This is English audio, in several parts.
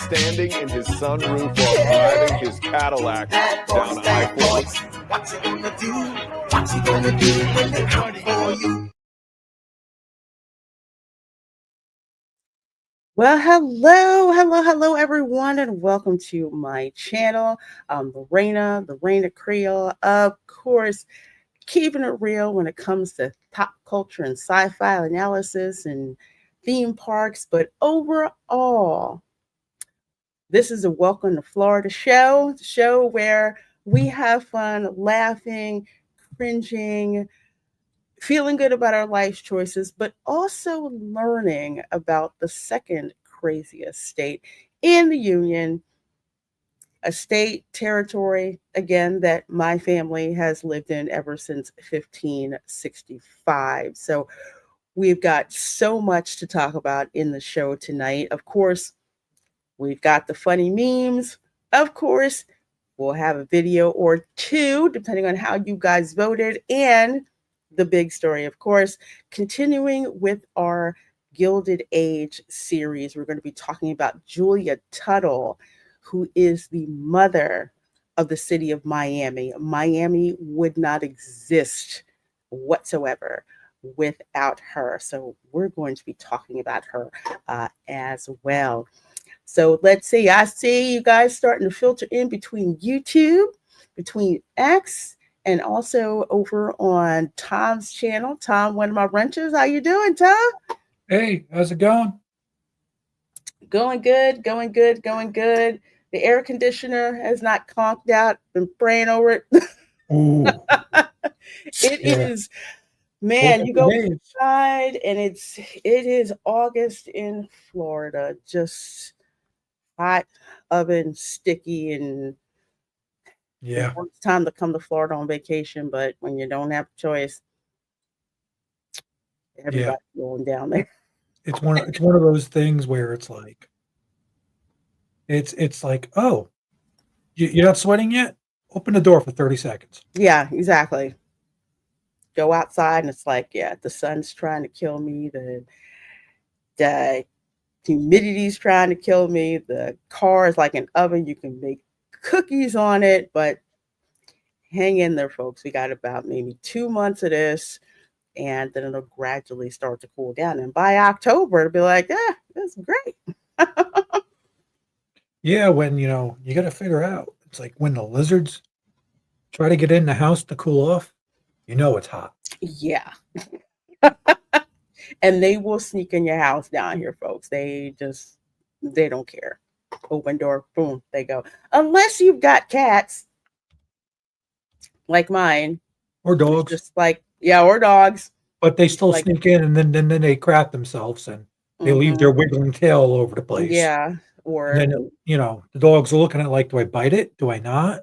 standing in his sunroof while driving his Cadillac down I-4. What you gonna do? What you gonna do when they come for you? Well, hello, everyone, and welcome to my channel. LaReina Creole, of course, keeping it real when it comes to pop culture and sci-fi analysis and theme parks. But overall, this is a Welcome to Florida show, the show where we have fun, laughing, cringing, feeling good about our life choices, but also learning about the second craziest state in the Union, a state territory, again, that my family has lived in ever since 1565. So we've got so much to talk about in the show tonight. Of course, we've got the funny memes. Of course, we'll have a video or two, depending on how you guys voted, and the big story, of course, continuing with our Gilded Age series. We're going to be talking about Julia Tuttle, who is the mother of the city of Miami. Miami would not exist whatsoever without her. So we're going to be talking about her as well. So let's see. I see you guys starting to filter in between YouTube, between X, and also over on Tom's channel. Tom, one of my wrenches. How you doing, Tom? Hey, how's it going? Going good. The air conditioner has not conked out. Been praying over it. Ooh. Is, man, you go outside and it is August in Florida. Just hot, oven, sticky, and yeah, it's time to come to Florida on vacation, but when you don't have a choice, everybody's going down there. It's one of those things where it's like oh, you're not sweating yet? Open the door for 30 seconds. Yeah, exactly. Go outside and it's like, yeah, the sun's trying to kill me, the humidity's trying to kill me, the car is like an oven, you can make cookies on it, but hang in there, folks. We got about maybe 2 months of this, and then it'll gradually start to cool down. And by October, it'll be like, yeah, that's great. Yeah, when you got to figure out. It's like when the lizards try to get in the house to cool off, it's hot. Yeah. And they will sneak in your house down here, folks. They don't care. Open door, boom, they go. Unless you've got cats like mine. Or dogs. Just like, or dogs. But they still sneak in and then they crap themselves and they leave their wiggling tail all over the place. Yeah. Or and then, the dogs are looking at it like, do I bite it? Do I not?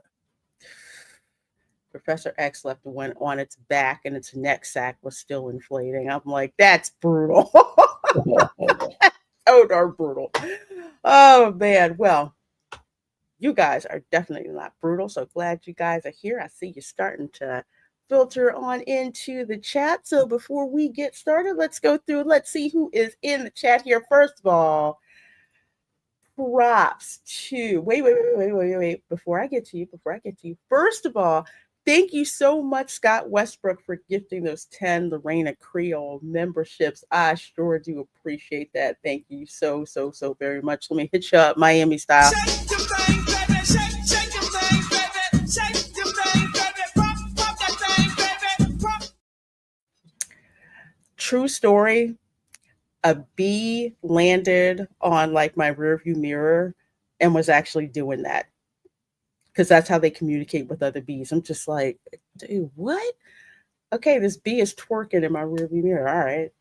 Professor X left one on its back and its neck sack was still inflating. I'm like, that's brutal. So darn brutal. Oh, man. Well, you guys are definitely not brutal. So glad you guys are here. I see you starting to filter on into the chat. So before we get started, let's go through. Let's see who is in the chat here. First of all, props to wait. Before I get to you. First of all, thank you so much, Scott Westbrook, for gifting those 10 LaReina Creole memberships. I sure do appreciate that. Thank you so very much. Let me hit you up Miami style. Shake your thing, baby. Shake your thing, baby. Shake your thing, baby. Pop that thing, baby. Pop. True story. A bee landed on like my rearview mirror and was actually doing that. Because that's how they communicate with other bees. I'm just like, dude, what? Okay, this bee is twerking in my rearview mirror. All right.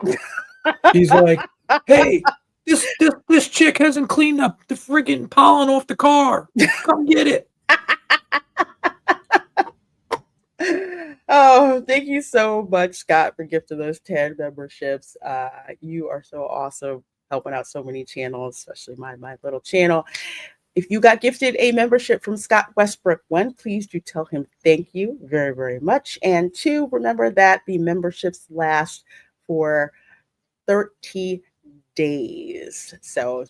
He's like, hey, this chick hasn't cleaned up the friggin' pollen off the car. Come get it. Oh, thank you so much, Scott, for gifting those 10 memberships. You are so awesome, helping out so many channels, especially my little channel. If you got gifted a membership from Scott Westbrook, one, please do tell him thank you very, very much. And two, remember that the memberships last for 30 days. So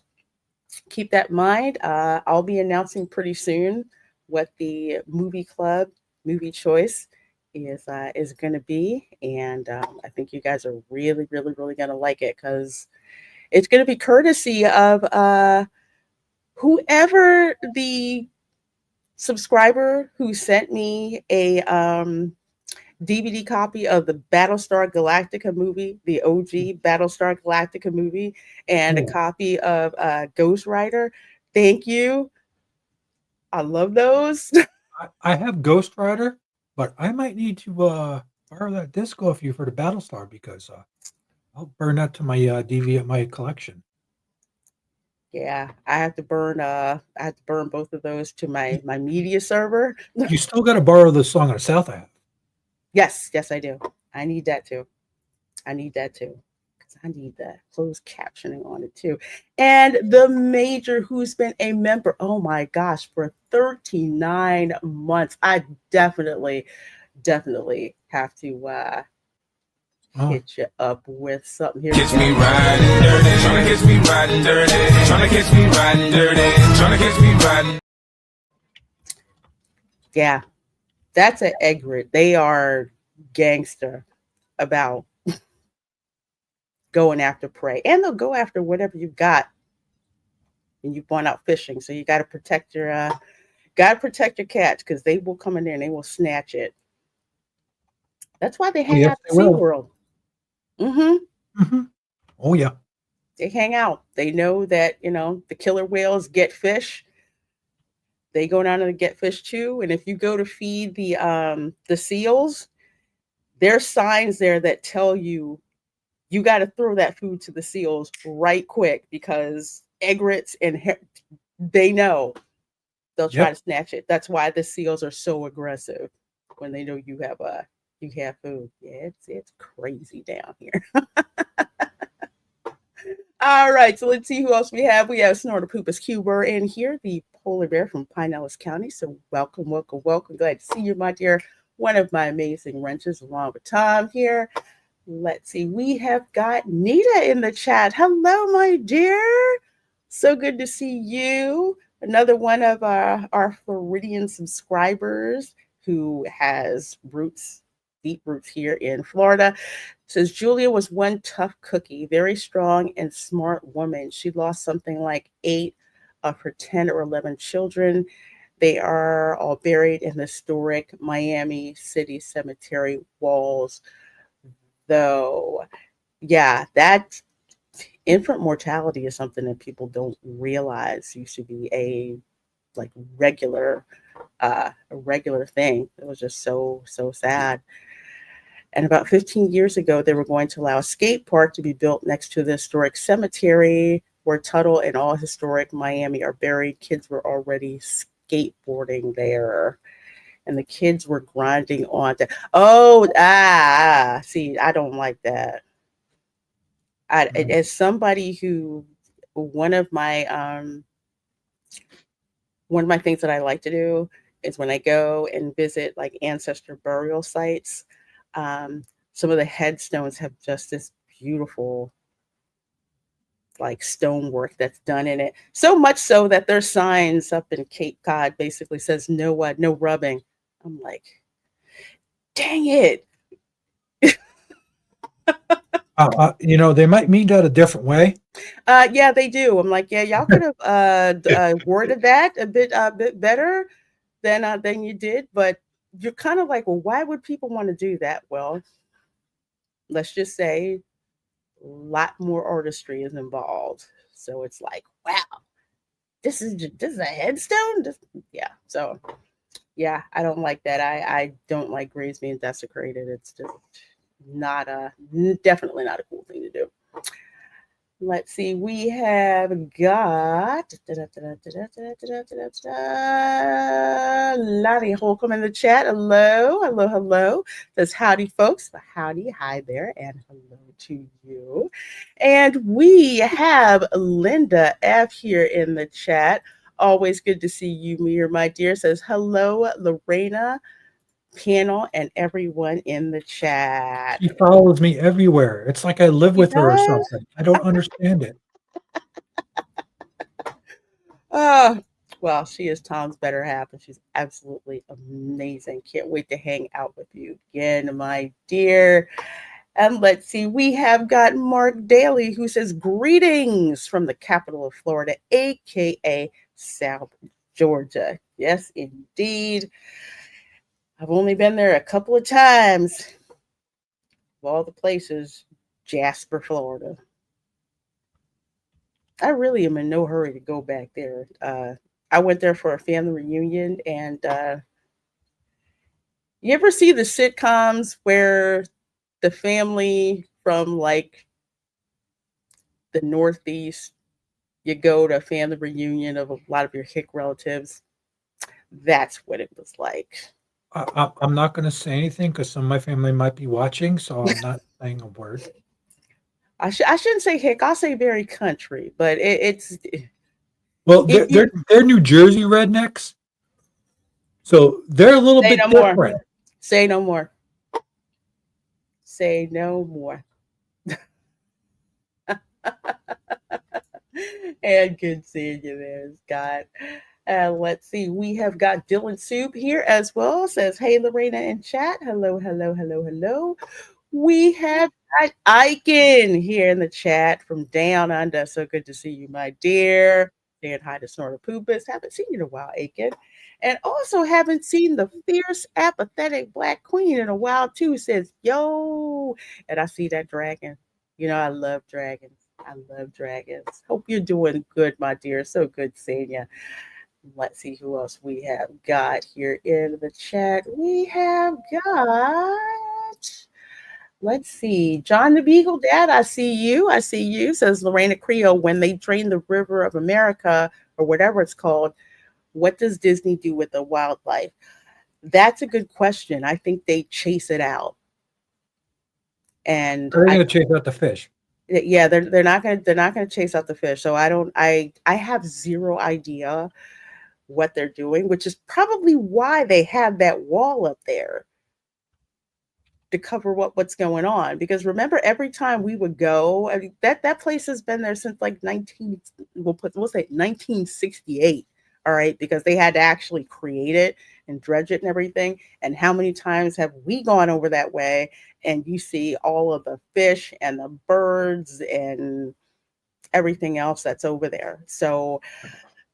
keep that in mind. I'll be announcing pretty soon what the movie club movie choice is going to be, and I think you guys are really, really, really going to like it because it's going to be courtesy of whoever the subscriber who sent me a DVD copy of the Battlestar Galactica movie, the OG Battlestar Galactica movie, and a Oh, copy of Ghost Rider. Thank you. I love those. I have Ghost Rider, but I might need to borrow that disc off you for the Battlestar because I'll burn that to my DV at my collection. Yeah, I have to burn both of those to You, my media server. you still got to borrow the Song of the South I have. Yes, yes, I do. I need that too. I need that too. Because I need that closed captioning on it too. And the major who's been a member, oh my gosh, for 39 months. I definitely, definitely have to Oh, hit you up with something here. Catch me riding dirty, tryna catch me riding dirty, tryna catch me riding dirty, tryna catch me riding. Yeah, that's an egret. They are gangster about going after prey. And they'll go after whatever you've got and you've gone out fishing. So you gotta protect your catch because they will come in there and they will snatch it. That's why they oh hang yes, out at they will. SeaWorld. Mm-hmm. Hmm. Oh yeah. They hang out. They know that, the killer whales get fish. They go down and get fish too. And if you go to feed the seals, there's signs there that tell you you got to throw that food to the seals right quick because egrets they know they'll try Yep. to snatch it. That's why the seals are so aggressive when they know you have food. Yeah, it's crazy down here. All right, so let's see who else we have. We have Snortopoopas Cuber in here, the polar bear from Pinellas County. So welcome, welcome, welcome. Glad to see you, my dear. One of my amazing wrenches, along with Tom here. Let's see. We have got Nita in the chat. Hello, my dear. So good to see you. Another one of our Floridian subscribers who has roots, deep roots here in Florida. Says Julia was one tough cookie, very strong and smart woman. She lost something like 8 of her 10 or 11 children. They are all buried in the historic Miami City Cemetery walls, though. Yeah, that infant mortality is something that people don't realize used to be like a regular thing. It was just so sad. And about 15 years ago, they were going to allow a skate park to be built next to the historic cemetery where Tuttle and all historic Miami are buried. Kids were already skateboarding there. And the kids were grinding on that. Oh, see, I don't like that. Mm. As somebody who, one of my things that I like to do is when I go and visit like ancestor burial sites, some of the headstones have just this beautiful like stonework that's done in it. So much so that there's signs up in Cape Cod basically says no rubbing. I'm like, dang it. They might mean that a different way. Yeah, they do. I'm like, yeah, y'all could have worded that a bit better than you did, but you're kind of like, well, why would people want to do that? Well, let's just say a lot more artistry is involved. So it's like, wow, this is a headstone. Yeah. So yeah, I don't like that. I don't like graves being desecrated. It's just definitely not a cool thing to do. Let's see. We have got Lottie Holcomb in the chat. Hello, hello, hello. Says howdy, folks. Howdy, hi there, and hello to you. And we have Linda F here in the chat. Always good to see you, Mir, my dear. Says hello, LaReina, panel, and everyone in the chat. She follows me everywhere. It's like I live She with her or does. something. I don't understand it. Ah, well, she is Tom's better half, and she's absolutely amazing. Can't wait to hang out with you again, my dear. And let's see, we have got Mark Daly who says, greetings from the capital of Florida, aka South Georgia. Yes, indeed. I've only been there a couple of times. Of all the places, Jasper, Florida. I really am in no hurry to go back there. I went there for a family reunion, and you ever see the sitcoms where the family from like the Northeast, you go to a family reunion of a lot of your hick relatives? That's what it was like. I'm not going to say anything because some of my family might be watching, so I'm not saying a word. I shouldn't say hick. I'll say very country, but it's Well, if they're New Jersey rednecks, so they're a little say bit no more, different. say no more, say no more. And good seeing you there, Scott. Let's see. We have got Dylan Soup here as well. Says, hey, LaReina in chat. Hello, hello, hello, hello. We have got Aiken here in the chat from down under. So good to see you, my dear. Saying hi to Snorter Poopus. Haven't seen you in a while, Aiken. And also haven't seen the fierce, apathetic Black Queen in a while, too. Says, yo. And I see that dragon. You know, I love dragons. I love dragons. Hope you're doing good, my dear. So good seeing you. Let's see who else we have got here in the chat. We have got, let's see, John the Beagle Dad. I see you. I see you. Says Lorena Creo. When they drain the River of America or whatever it's called, what does Disney do with the wildlife? That's a good question. I think they chase it out. And They're going to chase out the fish. yeah, they're not gonna chase out the fish. So I have zero idea what they're doing, which is probably why they have that wall up there to cover what's going on. Because remember, every time we would go, I mean, that place has been there since like 1968. All right, because they had to actually create it and dredge it and everything. And how many times have we gone over that way and you see all of the fish and the birds and everything else that's over there? So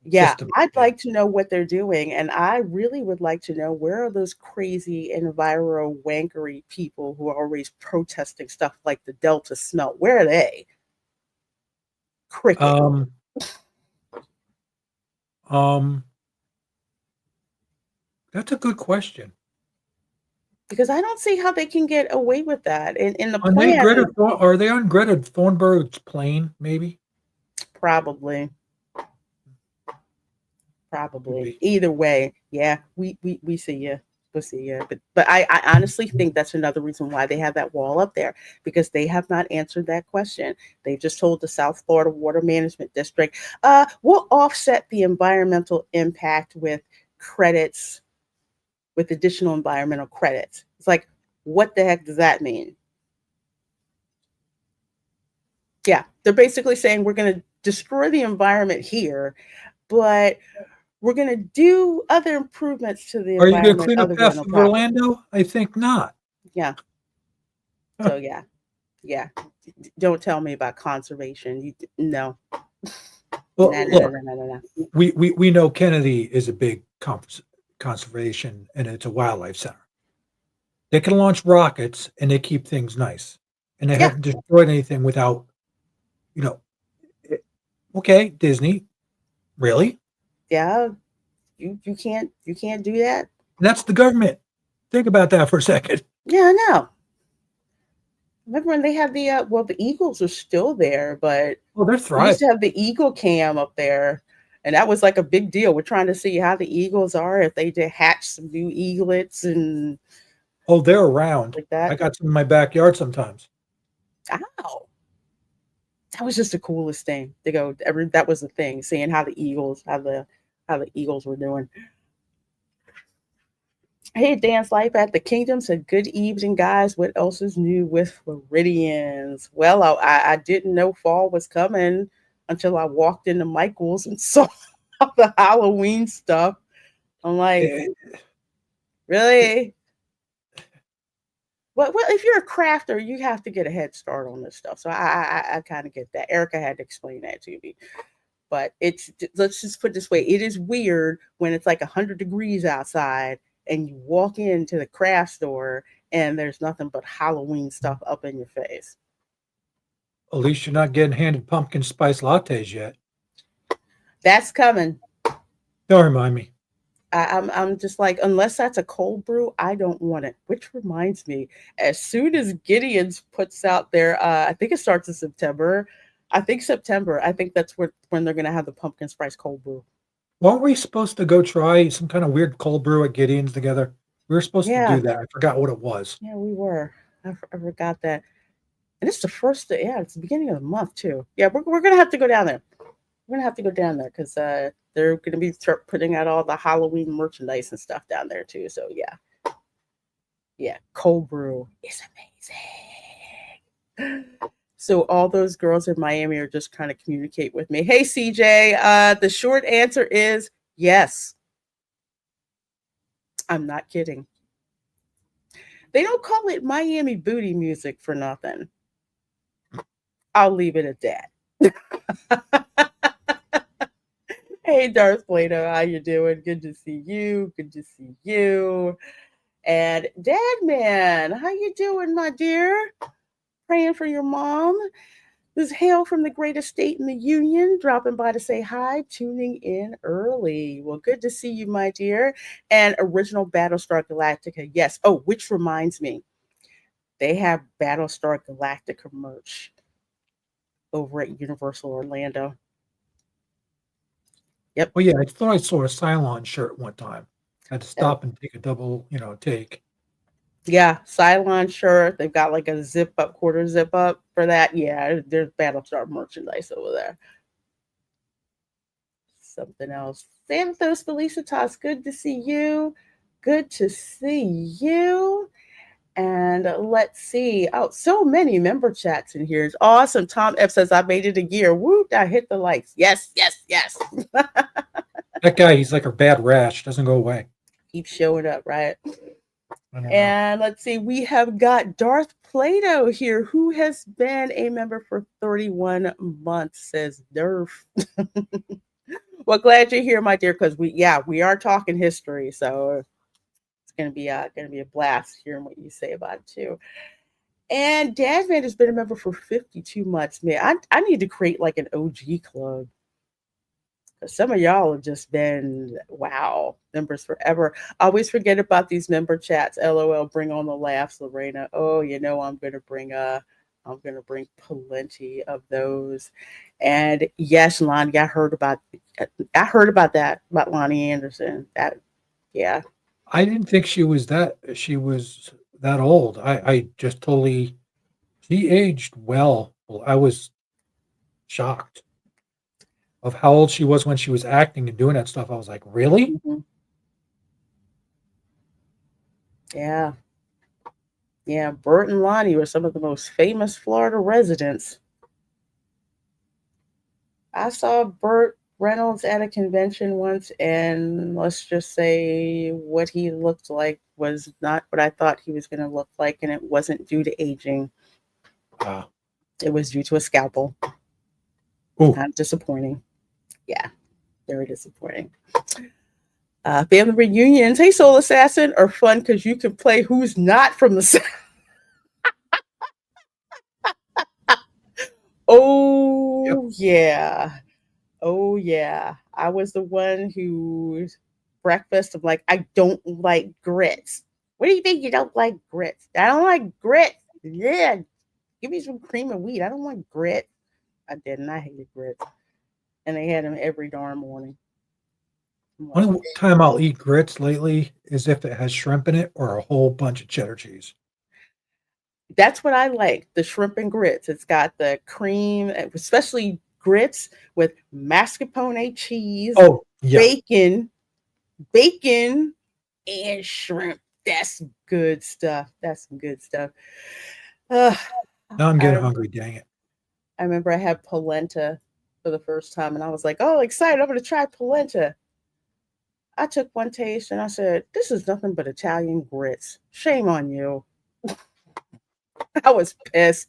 yeah, System. I'd Yeah. like to know what they're doing, and I really would like to know where are those crazy enviro wankery people who are always protesting stuff like the Delta smelt? Where are they? Cricket. Um, um, that's a good question. Because I don't see how they can get away with that. In the Are they plan, Are they on Greta Thunberg's plane? Maybe. probably. Could Probably. be. Either way, yeah, we see you. We'll see you. But I honestly think that's another reason why they have that wall up there, because they have not answered that question. They just told the South Florida Water Management District, we'll offset the environmental impact with credits, with additional environmental credits. It's like, what the heck does that mean? Yeah, they're basically saying we're going to destroy the environment here, but we're going to do other improvements to the Are you going to environment clean up other half than a of property. Orlando? I think not. Yeah. So yeah. Don't tell me about conservation. No, Well, no, no, no, look, no, no, no, no. we know Kennedy is a big conservation and it's a wildlife center. They can launch rockets and they keep things nice, and they Yeah, haven't destroyed anything without, you know. Okay, Disney, really? yeah. You can't do that. And that's the government. Think about that for a second. Yeah, I know. Remember when they had the well, the Eagles are still there, but Well, they're we used thriving. to have the Eagle Cam up there, and that was like a big deal. We're trying to see how the Eagles are, if they did hatch some new eaglets and Oh, they're around. like I that. got some in my backyard sometimes. Ow. That was just the coolest thing to go. That was the thing, seeing how the Eagles were doing. Hey, Dance Life at the Kingdom said, good evening, guys. What else is new with Floridians? Well, I didn't know fall was coming until I walked into Michael's and saw all the Halloween stuff. I'm like, Eh, really? Well, if you're a crafter, you have to get a head start on this stuff. So I kind of get that. Erica had to explain that to me. But let's just put it this way: it is weird when it's like 100 degrees outside and you walk into the craft store and there's nothing but Halloween stuff up in your face. At least you're not getting handed pumpkin spice lattes yet. That's coming. Don't remind me. I'm just like, unless that's a cold brew, I don't want it. Which reminds me, as soon as Gideon's puts out their, I think it starts in September. I think September. I think that's when they're gonna have the pumpkin spice cold brew. Weren't we supposed to go try some kind of weird cold brew at Gideon's together? We were supposed to do Yeah, that. I forgot what it was. yeah, we were. I forgot that. And it's the first. Yeah, it's the beginning of the month too. Yeah, we're gonna have to go down there. We're gonna have to go down there because they're gonna be start putting out all the Halloween merchandise and stuff down there too. So yeah, cold brew is amazing. So all those girls in Miami are just trying to communicate with me. Hey CJ, the short answer is yes. I'm not kidding. They don't call it Miami booty music for nothing. I'll leave it at that. Hey Darth Plato, how you doing? Good to see you. Good to see you. And Dad Man, how you doing, my dear? Praying for your mom. This is Hail from the greatest state in the union, dropping by to say hi, tuning in early. Well, good to see you, my dear. And original Battlestar Galactica, yes. Oh, which reminds me, they have Battlestar Galactica merch over at Universal Orlando. Yep. Oh yeah, I thought I saw a Cylon shirt one time. I had to stop and take a double, take. Yeah, Cylon shirt. They've got like a zip up, quarter zip up for that. Yeah, there's Battlestar merchandise over there. Something else. Santos Felicitas, good to see you. Good to see you. And let's see. Oh, so many member chats in here. It's awesome. Tom F says, I made it a year. Woo, I hit the likes. Yes, yes, yes. That guy, he's like a bad rash, doesn't go away. Keep showing up, right? I don't know. And let's see, we have got Darth Plato here, who has been a member for 31 months, says Nerf. Well, glad you're here, my dear, because we are talking history, so it's gonna be a blast hearing what you say about it too. And Dadman has been a member for 52 months. Man, I need to create like an OG club. Some of y'all have just been wow members forever. I always forget about these member chats. LOL, bring on the laughs, LaReina. Oh, I'm gonna bring plenty of those. And yes, Lonnie, I heard about that about Lonnie Anderson. That yeah. I didn't think she was that old. I just totally she aged well. I was shocked of how old she was when she was acting and doing that stuff. I was like, really? Mm-hmm. Yeah. Yeah, Bert and Lonnie were some of the most famous Florida residents. I saw Burt Reynolds at a convention once, and let's just say what he looked like was not what I thought he was going to look like, and it wasn't due to aging. It was due to a scalpel. Kind of disappointing. Yeah, very disappointing. Family reunions, hey Soul Assassin, are fun because you can play who's not from the South. Oh, yep. Yeah. Oh, yeah. I was the one who's breakfast. I'm like, I don't like grits. What do you think you don't like grits? I don't like grits. Yeah. Give me some cream and wheat. I don't like grits. I didn't. I hated grits. And they had them every darn morning. Only time I'll eat grits lately is if it has shrimp in it or a whole bunch of cheddar cheese. That's what I like, the shrimp and grits. It's got the cream, especially grits with mascarpone cheese, bacon, and shrimp. That's good stuff. That's some good stuff. Now I'm getting hungry, dang it. I remember I had polenta for the first time, and I was like, "Oh, excited! I'm going to try polenta." I took one taste and I said, "This is nothing but Italian grits. Shame on you." I was pissed.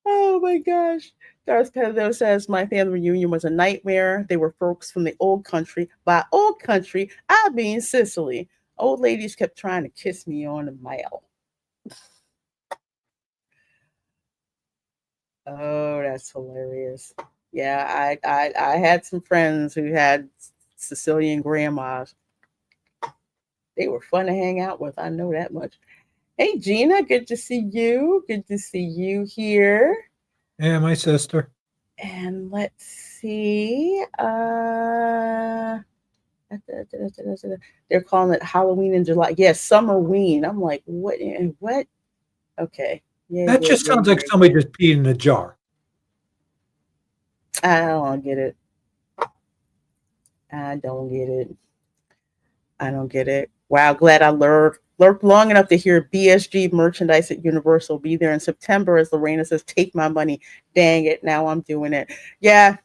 Oh my gosh. Darth Pedo says my family reunion was a nightmare. They were folks from the old country. By old country, I mean Sicily. Old ladies kept trying to kiss me on the mouth. Oh, that's hilarious. Yeah, I had some friends who had Sicilian grandmas. They were fun to hang out with. I know that much. Hey, Gina, good to see you. Good to see you here. Yeah, my sister. And let's see. They're calling it Halloween in July. Yes, Summerween. I'm like, what? What? Okay. Yeah, That yeah, just yeah, sounds like yeah, somebody yeah. just peed in a jar. I don't get it. I don't get it. I don't get it. Wow, glad I lurked long enough to hear BSG merchandise at Universal be there in September, as LaReina says, take my money. Dang it, now I'm doing it. Yeah,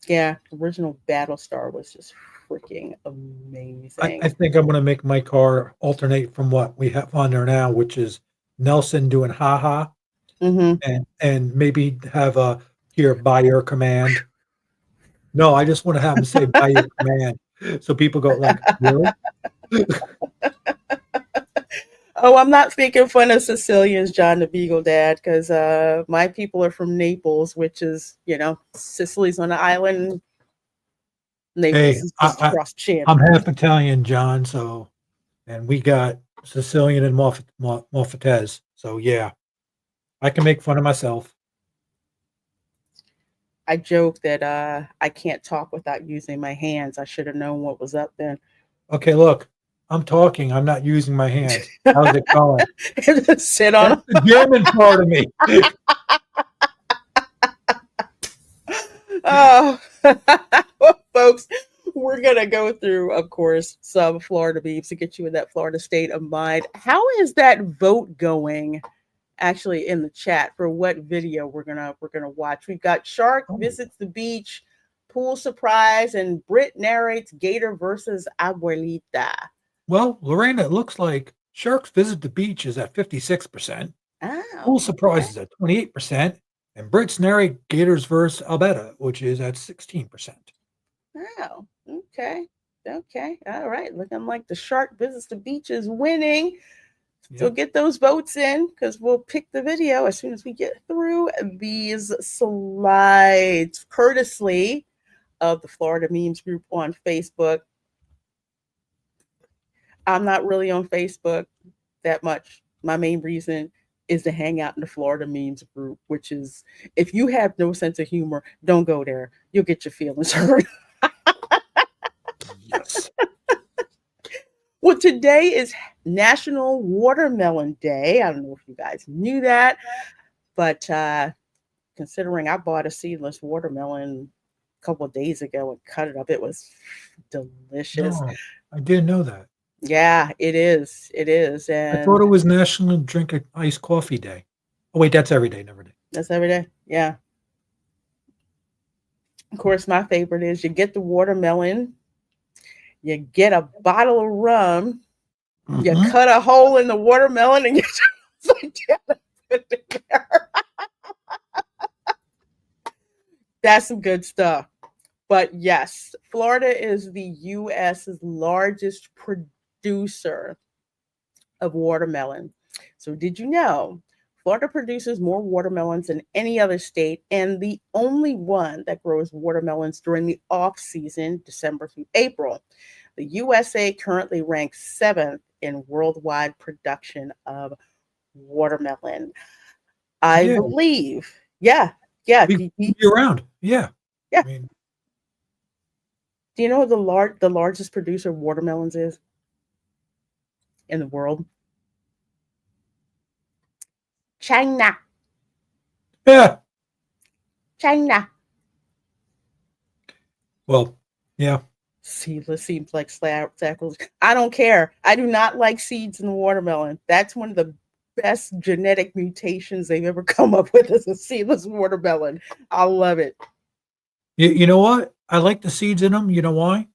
yeah. Original Battlestar was just freaking I amazing. think I'm going to make my car alternate from what we have on there now, which is Nelson doing ha ha, Mm-hmm. and maybe have a here by your command. No, I just want to have him say by your command, so people go like, really? Oh, I'm not making fun of Sicilians, John the Beagle Dad, because my people are from Naples, which is, Sicily's on the island. Hey, Naples is just across the I'm channel. half Italian, John. So, and we got Sicilian and Moffatese. So yeah, I can make fun of myself. I joke that I can't talk without using my hands. I should have known what was up then. Okay, look, I'm talking. I'm not using my hands. How's it going? Sit That's on. the German part of me. Oh, folks, we're gonna go through, of course, some Florida beeps to get you in that Florida state of mind. How is that vote going? Actually, in the chat for what video we're gonna watch. We've got Shark Oh, visits the beach, pool surprise, and Brit narrates Gator versus Abuelita. well, Lorena, it looks like Sharks Visit the Beach is at 56%. Pool Oh, Surprise okay. is at 28%. And Brits narrate Gators vs. Alberta, which is at 16%. Oh, okay. Okay. All right. Looking like the Shark visits the beach is winning. So Yep. get those votes in because we'll pick the video as soon as we get through these slides, courtesy of the Florida Memes group on Facebook. I'm not really on Facebook that much. My main reason is to hang out in the Florida Memes group, which is if you have no sense of humor, don't go there. You'll get your feelings hurt. Yes. Well, today is National Watermelon Day. I don't know if you guys knew that, but considering I bought a seedless watermelon a couple of days ago and cut it up, it was delicious. No, I didn't know that. Yeah, it is. It is. I thought And it was National Drink Iced Coffee Day. Oh, wait, that's every day, never day. that's every day. Yeah. Of course, my favorite is you get the watermelon, you get a bottle of rum, you Mm-hmm. cut a hole in the watermelon, and you just like put it there. That's some good stuff. But yes, Florida is the U.S.'s largest producer of watermelon. So, did you know Florida produces more watermelons than any other state and the only one that grows watermelons during the off season, December through April? The USA currently ranks 7th in worldwide production of watermelon. I Yeah, believe. Yeah. Yeah. we year round. Yeah. Yeah. I mean, Do you know who the largest producer of watermelons is in the world? China. yeah. China. Well, yeah. Seedless seems like sacrilege. I don't care. I do not like seeds in the watermelon. That's one of the best genetic mutations they've ever come up with is a seedless watermelon. I love it. You know what? I like the seeds in them. You know why?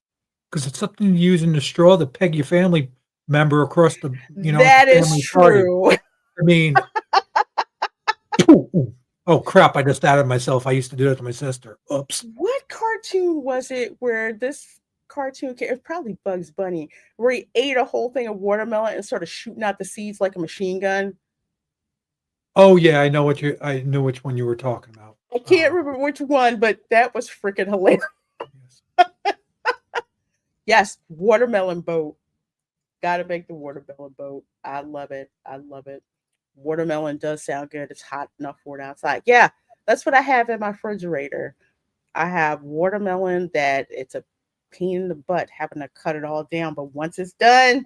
Because it's something to use in the straw to peg your family member across the, at the That is family party. true. I mean, ooh, ooh. Oh crap! I just added myself. I used to do that to my sister. Oops. What cartoon was it where this cartoon, it was probably Bugs Bunny, where he ate a whole thing of watermelon and started shooting out the seeds like a machine gun? Oh yeah, I know which one you were talking about. I can't remember which one, but that was freaking hilarious. Yes. Yes, watermelon boat. Gotta make the watermelon boat. I love it. I love it. Watermelon does sound good. It's hot enough for it outside. Yeah, that's what I have in my refrigerator. I have watermelon that it's a pain in the butt having to cut it all down, but once it's done,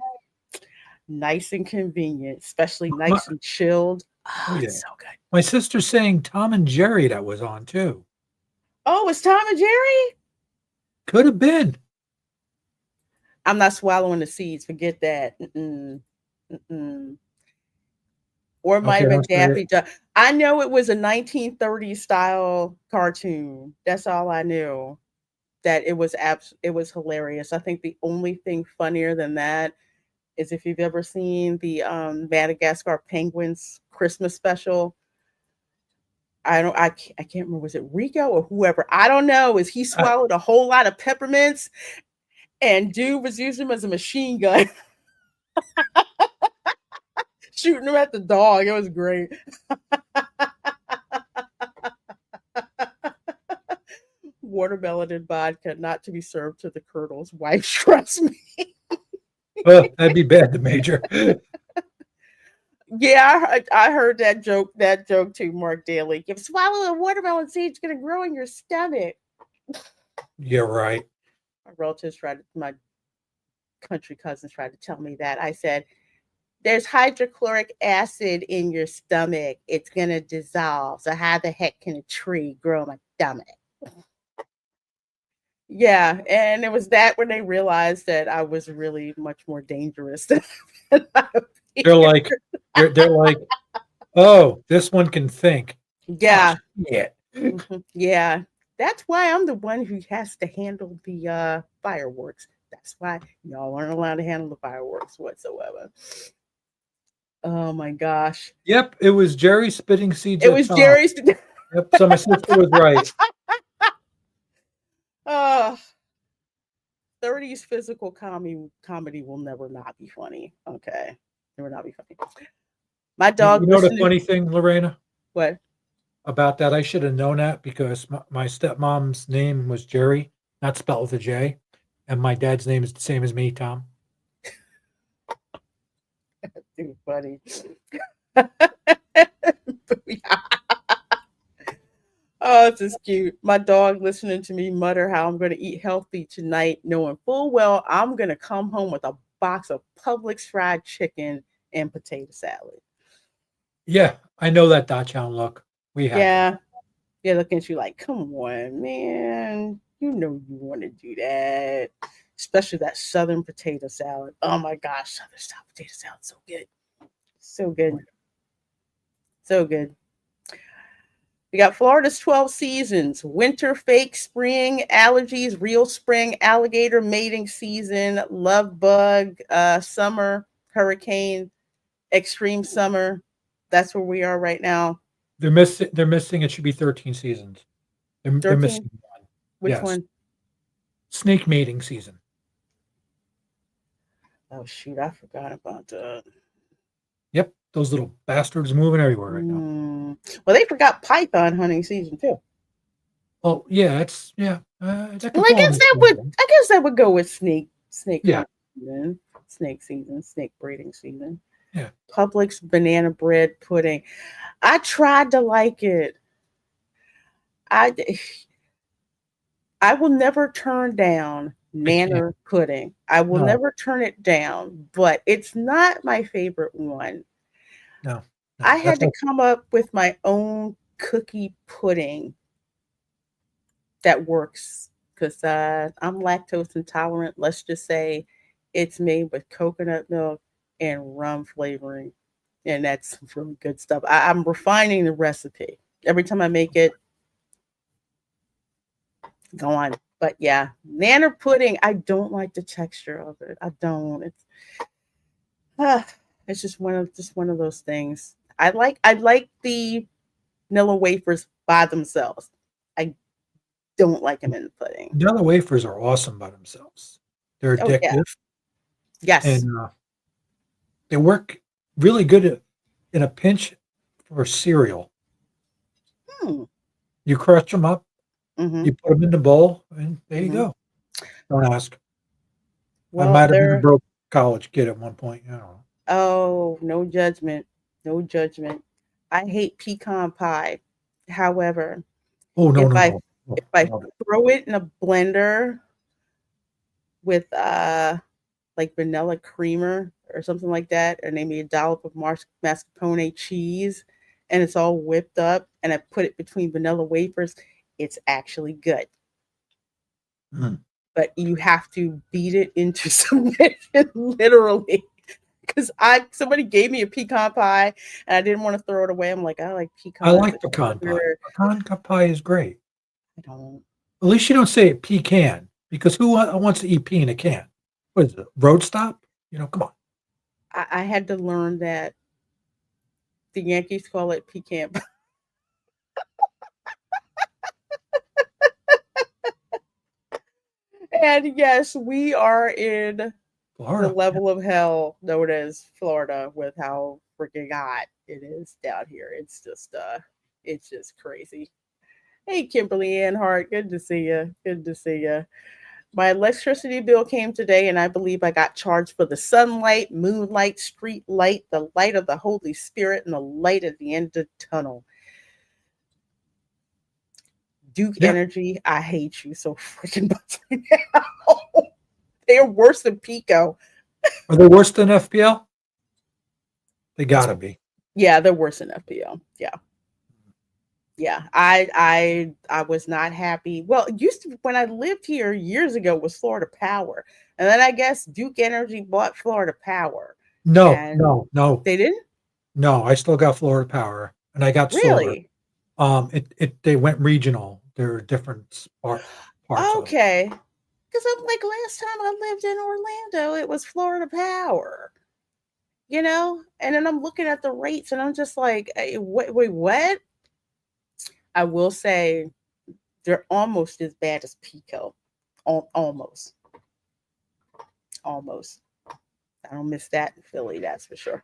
nice and convenient, especially My, nice and chilled. oh Oh, yeah. it's so good. My sister's saying Tom and Jerry that was on too. Oh, it's Tom and Jerry? Could have been. I'm not swallowing the seeds. Forget that. Mm-mm. Mm-mm. Or it might Okay, have been don't say Daffy it. Duck. I know it was a 1930s style cartoon. That's all I knew. That it was hilarious. I think the only thing funnier than that is if you've ever seen the Madagascar Penguins Christmas special. I can't remember, was it Rico or whoever? I don't know. Is he I, swallowed a whole lot of peppermints and dude was using them as a machine gun, shooting them at the dog. It was great. Watermelon and vodka, not to be served to the colonel's wife. Trust me. that'd be bad, the major. Yeah, I heard that joke too, Mark Daly. If swallow a watermelon seed, it's gonna grow in your stomach. You're right. My country cousins tried to tell me that. I said, there's hydrochloric acid in your stomach. It's gonna dissolve. So how the heck can a tree grow in my stomach? Yeah, and it was that when they realized that I was really much more dangerous than I They're appeared. like, they're like, oh, this one can think. Oh, Yeah. shit. Yeah. That's why I'm the one who has to handle the fireworks. That's why y'all aren't allowed to handle the fireworks whatsoever. Oh my gosh. Yep, it was Jerry spitting seeds It at was Tom. Jerry's. Yep, so my sister was right. Oh, 30s physical comedy will never not be funny. Okay. Never not be funny. My dog You know the listening. funny thing, Lorena, What? about that? I should have known that because my stepmom's name was Jerry, not spelled with a J, and my dad's name is the same as me, Tom. Too funny. Oh, this is cute. My dog listening to me mutter how I'm going to eat healthy tonight, knowing full well I'm going to come home with a box of Publix fried chicken and potato salad. Yeah, I know that Dachshund look. We have that. Yeah. They're looking at you like, come on, man. You know you want to do that. Especially that southern potato salad. Oh my gosh, southern style potato salad. So good. So good. So good. We got Florida's 12 seasons: winter, fake spring, allergies, real spring, alligator mating season, love bug, summer, hurricane, extreme summer. That's where we are right now. They're missing it should be 13 seasons. They're 13. missing one. Which Yes. one? Snake mating season. Oh, shoot. I forgot about that. Yep, those little bastards moving everywhere right now. Well, they forgot python hunting season too. Oh, yeah, that's yeah. That Well, could fall under the same thing. I guess that would go with snake Yeah. hunting season, snake season, snake breeding season. Yeah. Publix banana bread pudding. I tried to like it. I I will never turn down I can't. nanner pudding. I will No, never turn it down, but it's not my favorite one. no, I no. had That's to like come up with my own cookie pudding that works because I'm lactose intolerant. Let's just say it's made with coconut milk and rum flavoring. And that's really good stuff. I'm refining the recipe. Every time I make it, go on. But yeah, nanner pudding, I don't like the texture of it. I don't. Ah, it's just one of those things. I like the vanilla wafers by themselves. I don't like them in the pudding. Vanilla wafers are awesome by themselves. They're Oh yeah. addictive Yes. and they work really good in a pinch for cereal. Hmm. You crush them up, Mm-hmm. you put them in the bowl, and there you Mm-hmm. go. Don't ask. I Well, might have been a they're broke college kid at one point. I don't know. oh, no judgment. No judgment. I hate pecan pie. However, Oh no if no I no. if Oh, I I love it. throw it in a blender with like vanilla creamer or something like that, and maybe a dollop of mascarpone cheese, and it's all whipped up, and I put it between vanilla wafers, it's actually good. Mm. But you have to beat it into submission, literally. Because I somebody gave me a pecan pie and I didn't want to throw it away. I'm like, I like I pecans like and pecan pie. sugar. Pecan pie is great. I don't. At least you don't say pecan because who wants to eat pea in a can? What is it? Road stop? Come on. I had to learn that the Yankees call it pecan pie. And yes, we are in the Florida. level of hell known as Florida with how freaking hot it is down here. It's just crazy. Hey, Kimberly Ann Hart, good to see you. Good to see you. My electricity bill came today, and I believe I got charged for the sunlight, moonlight, street light, the light of the Holy Spirit, and the light at the end of the tunnel. Duke Yeah. Energy, I hate you so freaking much right now. They are worse than Pico. Are they worse than FPL? They gotta be. Yeah, they're worse than FPL. Yeah. Yeah, I was not happy. Well, it used to when I lived here years ago was Florida Power, and then I guess Duke Energy bought Florida Power, No, and no, no, they didn't no. I still got Florida Power and I got solar. really. It they went regional. There are different parts of it. Okay, because I'm like last time I lived in Orlando, it was Florida Power, and then I'm looking at the rates, and I'm just like, hey, wait, what? I will say they're almost as bad as Pico, almost, almost. I don't miss that in Philly, that's for sure.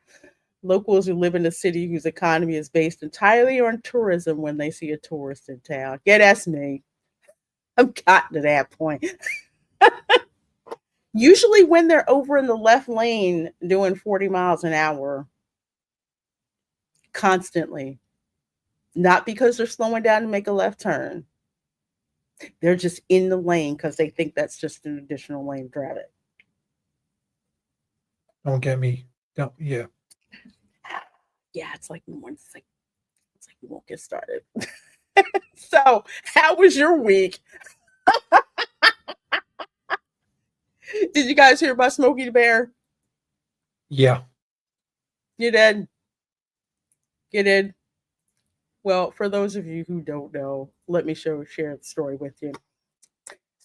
Locals who live in a city whose economy is based entirely on tourism when they see a tourist in town. Yeah, that's me. I've gotten to that point. Usually, when they're over in the left lane doing 40 miles an hour constantly, not because they're slowing down to make a left turn, they're just in the lane because they think that's just an additional lane to drive it. Don't get me. Don't, yeah. Yeah, it's like we won't get started. So, how was your week? Did you guys hear about Smokey the Bear? Yeah. You did. You did. Well, for those of you who don't know, let me share the story with you.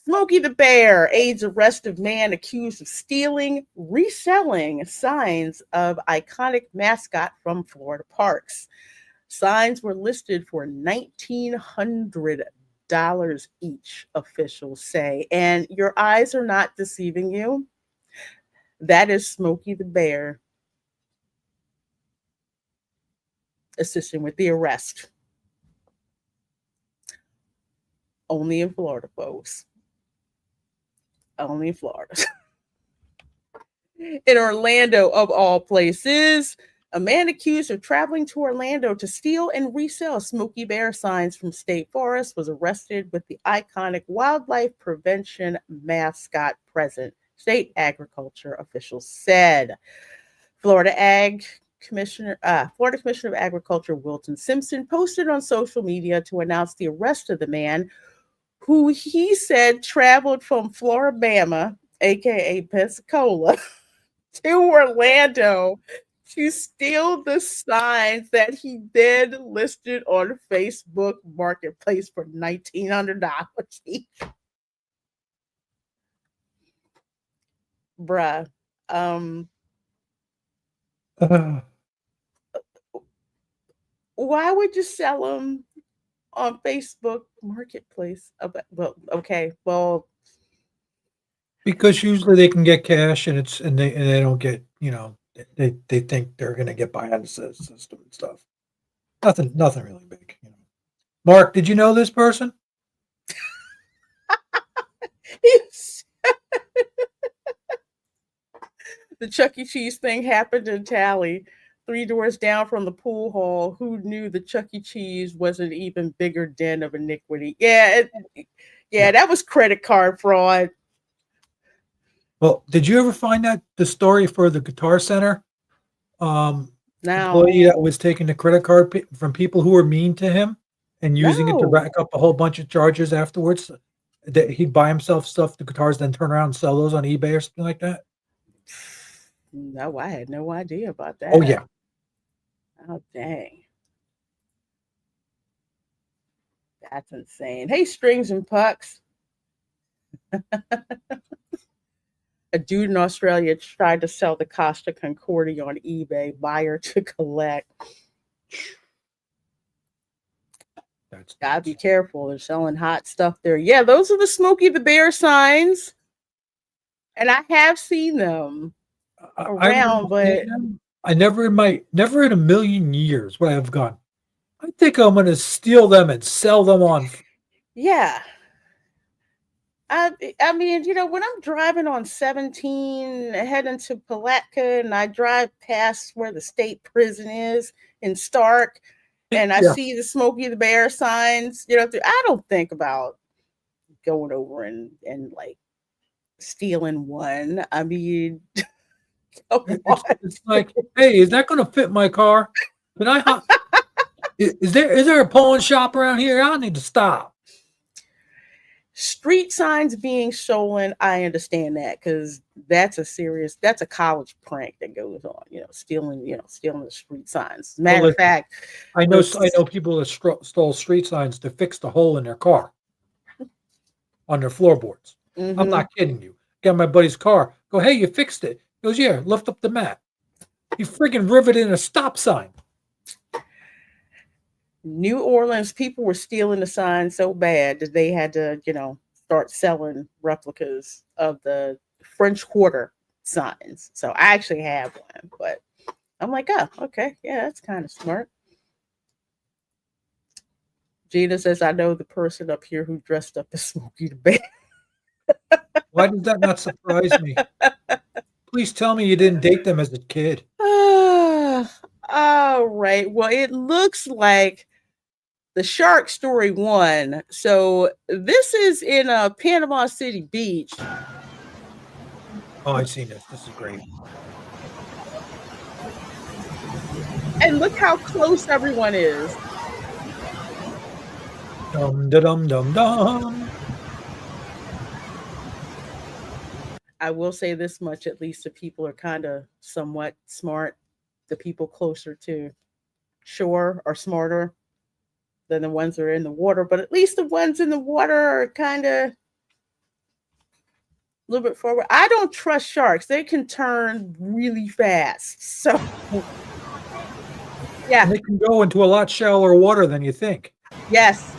Smokey the Bear aids arrest of man accused of stealing, reselling signs of iconic mascot from Florida parks. Signs were listed for $1,900 each, officials say. And your eyes are not deceiving you. That is Smokey the Bear assisting with the arrest. Only in Florida, folks. Only in Florida. In Orlando, of all places, a man accused of traveling to Orlando to steal and resell Smokey Bear signs from State Forest was arrested with the iconic wildlife prevention mascot present, state agriculture officials said. Florida Commissioner of Agriculture Wilton Simpson posted on social media to announce the arrest of the man who he said traveled from Floribama, aka Pensacola, to Orlando to steal the signs that he then listed on Facebook Marketplace for $1,900 each. Bruh. Uh, Why would you sell them on Facebook Marketplace? Well, okay. Well, because usually they can get cash and they don't get, they think they're gonna get by on the system and stuff. Nothing really big. Mark, did you know this person? the Chuck E. Cheese thing happened in Tally, 3 doors down from the pool hall. Who knew the Chuck E. Cheese was an even bigger den of iniquity? Yeah, Yeah. that was credit card fraud. Well, did you ever find that the story for the Guitar Center Now, employee that was taking the credit card from people who were mean to him and using it to no, rack up a whole bunch of charges afterwards? That he'd buy himself stuff, the guitars, then turn around and sell those on eBay or something like that. no, I had no idea about that. Oh yeah, Oh, dang. That's insane. Hey, Strings and Pucks. A dude in Australia tried to sell the Costa Concordia on eBay, buyer to collect. that's Gotta be careful. They're selling hot stuff there. Yeah, those are the Smokey the Bear signs. And I have seen them I remember around, but seeing them. I never in a million years would I have gone. I think I'm going to steal them and sell them on. yeah. I mean, when I'm driving on 17 heading to Palatka and I drive past where the state prison is in Stark and I Yeah, see the Smokey the Bear signs, I don't think about going over and like stealing one. I mean, come on. it's like, hey, is that going to fit my car? Can I? Is there a pawn shop around here? I need to stop. Street signs being stolen, I understand that because that's a college prank that goes on, stealing the street signs. Well, Matter of fact, I know this people that stole street signs to fix the hole in their car on their floorboards. I'm mhm. not kidding you. Got my buddy's car. Go, hey, you fixed it. He goes, yeah, lift up the mat. He friggin' riveted a stop sign. New Orleans people were stealing the signs so bad that they had to, start selling replicas of the French Quarter signs. So I actually have one, but I'm like, oh, okay, yeah, that's kind of smart. Gina says, I know the person up here who dressed up as Smokey the Bear. Why did that not surprise me? Please tell me you didn't date them as a kid. All right. Well, it looks like the shark story won. So this is in Panama City Beach. Oh, I've seen this. This is great. And look how close everyone is. Dum da dum dum dum. I will say this much, at least the people are kind of somewhat smart. The people closer to shore are smarter than the ones that are in the water, but at least the ones in the water are kind of a little bit forward. I don't trust sharks. They can turn really fast. So, yeah. And they can go into a lot shallower water than you think. Yes.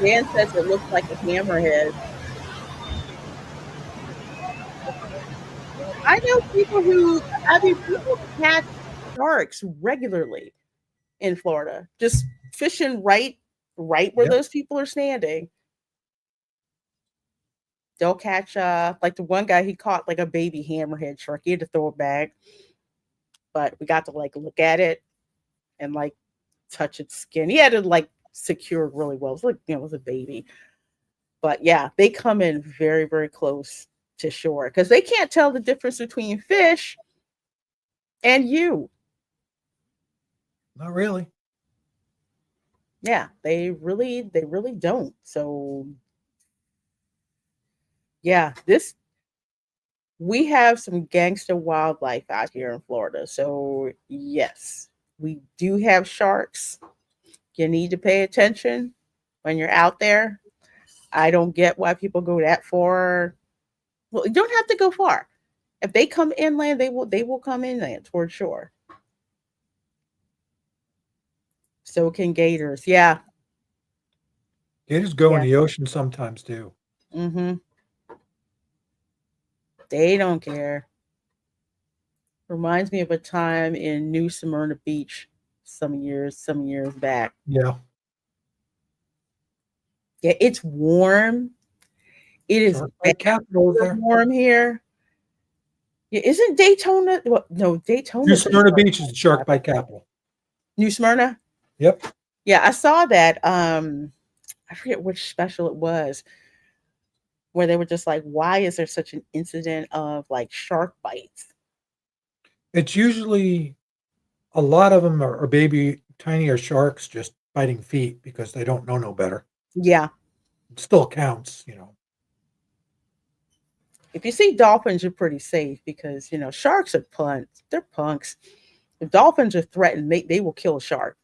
Dan says it looks like a hammerhead. I know people catch sharks regularly in Florida, just fishing right where Yep. those people are standing. They'll catch like the one guy, he caught like a baby hammerhead shark. He had to throw it back, but we got to like look at it and like touch its skin. He had to like secure it really well. It was like, it was a baby. But yeah, they come in very, very close to shore because they can't tell the difference between fish and you. Not really. Yeah, they really don't. So yeah, this We have some gangster wildlife out here in Florida. So, yes, we do have sharks. You need to pay attention when you're out there. I don't get why people go that far. Well, you don't have to go far. If they come inland, they will come inland toward shore. So can gators. Yeah. Gators go in Yeah. the ocean sometimes too. Mhm. They don't care. Reminds me of a time in New Smyrna Beach some years back. Yeah. Yeah, it's warm. It is Shark bad Bite Capital is there. warm here. Yeah, isn't Daytona? Well, no, New Daytona's a Smyrna shark Beach is the Shark capital. Bite Capital. New Smyrna. Yep. Yeah, I saw that. I forget which special it was where they were just like, "Why is there such an incident of like shark bites?" It's usually a lot of them are baby tinier sharks just biting feet because they don't know no better. Yeah, It still counts, you know. if you see dolphins, you're pretty safe because sharks are punks. They're punks. If dolphins are threatened, they will kill a shark.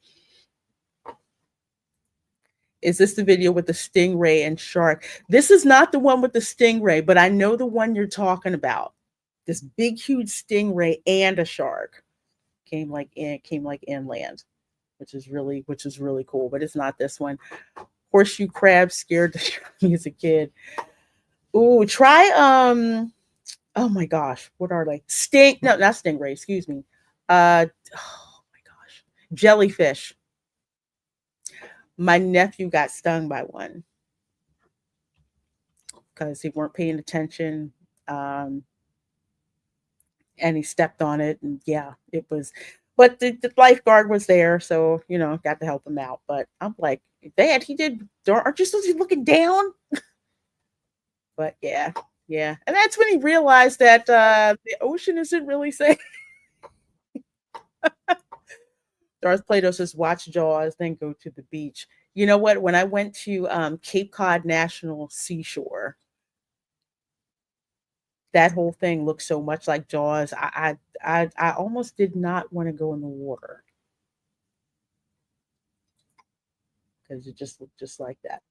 Is this the video with the stingray and shark? This is not the one with the stingray, but I know the one you're talking about. This big, huge stingray and a shark came like inland, which is really cool. But it's not this one. Horseshoe crabs scared me as a kid. Ooh, try oh my gosh, what are they? No, not stingray, excuse me. Oh my gosh. Jellyfish. My nephew got stung by one because he weren't paying attention. Um, and he stepped on it, and yeah, it was. But the lifeguard was there, so got to help him out. But I'm like, Dad, he did. Aren't you supposed to be looking down? But yeah, yeah, and that's when he realized that the ocean isn't really safe. Darth Plato says, "Watch Jaws, then go to the beach." You know what? When I went to Cape Cod National Seashore, that whole thing looked so much like Jaws. I almost did not want to go in the water because it just looked just like that.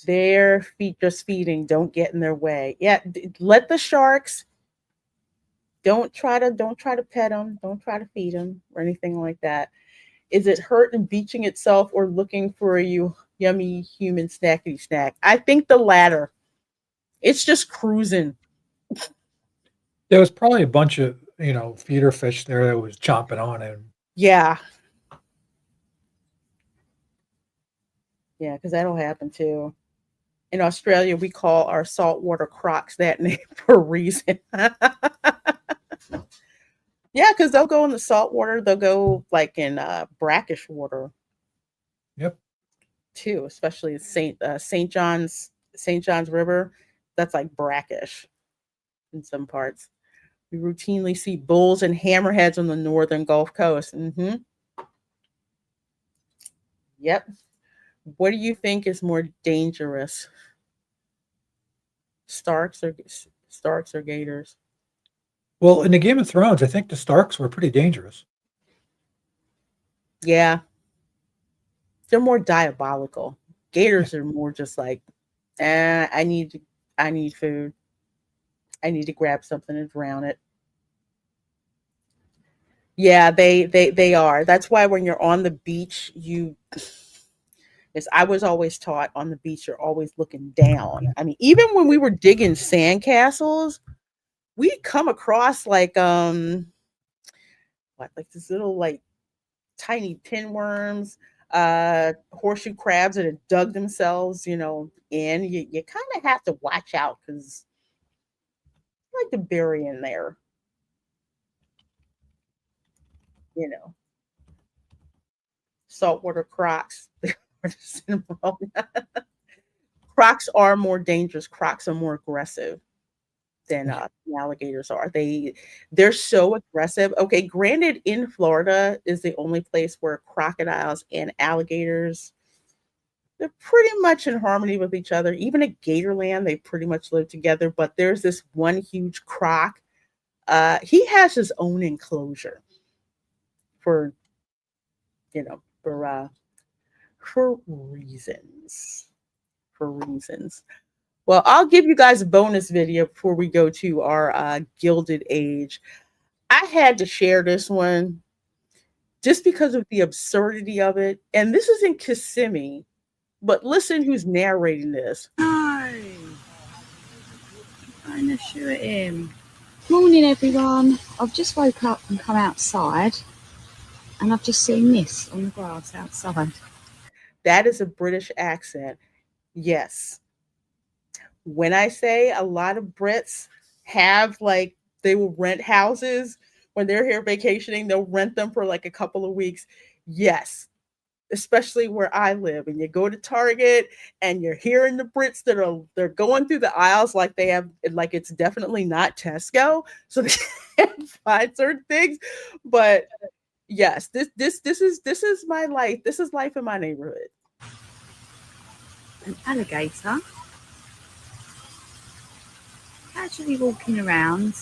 Their feet just feeding. Don't get in their way. Yeah, let the sharks. Don't try to pet them. Don't try to feed them or anything like that. Is it hurt and beaching itself or looking for you yummy human snackety snack? I think the latter. It's just cruising. There was probably a bunch of, feeder fish there that was chomping on him. Yeah, yeah, because that'll happen too. In Australia, we call our saltwater crocs that name for a reason. Yeah, because they'll go in the salt water. They'll go like in brackish water Yep. too, especially St. John's River. That's like brackish in some parts. We routinely see bulls and hammerheads on the northern Gulf Coast. Yep. What do you think is more dangerous, Starks or gators? Well, in the Game of Thrones, I think the Starks were pretty dangerous. Yeah, they're more diabolical. Yeah. Gators are more just like, I need food. I need to grab something and drown it. Yeah, they are. That's why when you're on the beach, as I was always taught on the beach, you're always looking down. I mean, even when we were digging sandcastles, we'd come across like this little like tiny pinworms, horseshoe crabs that had dug themselves, in. You kind of have to watch out because like to bury in there, you know. Saltwater crocs. Crocs are more dangerous. Crocs are more aggressive than alligators are. They're so aggressive. Okay, granted, in Florida is the only place where crocodiles and alligators they're pretty much in harmony with each other. Even at Gatorland, they pretty much live together. But there's this one huge croc. He has his own enclosure for, you know, for reasons. For reasons. Well, I'll give you guys a bonus video before we go to our Gilded Age. I had to share this one just because of the absurdity of it. And this is in Kissimmee, but listen who's narrating this. No. I'm gonna shoot him. Morning, everyone. I've just woke up and come outside, and I've just seen this on the grass outside. That is a British accent. Yes. When I say a lot of Brits have, like, they will rent houses when they're here vacationing, they'll rent them for like a couple of weeks. Yes. Especially where I live, and you go to Target and you're hearing the Brits they're going through the aisles like they have, like it's definitely not Tesco, so they can't find certain things. But yes, this is my life. This is life in my neighborhood. An alligator casually walking around,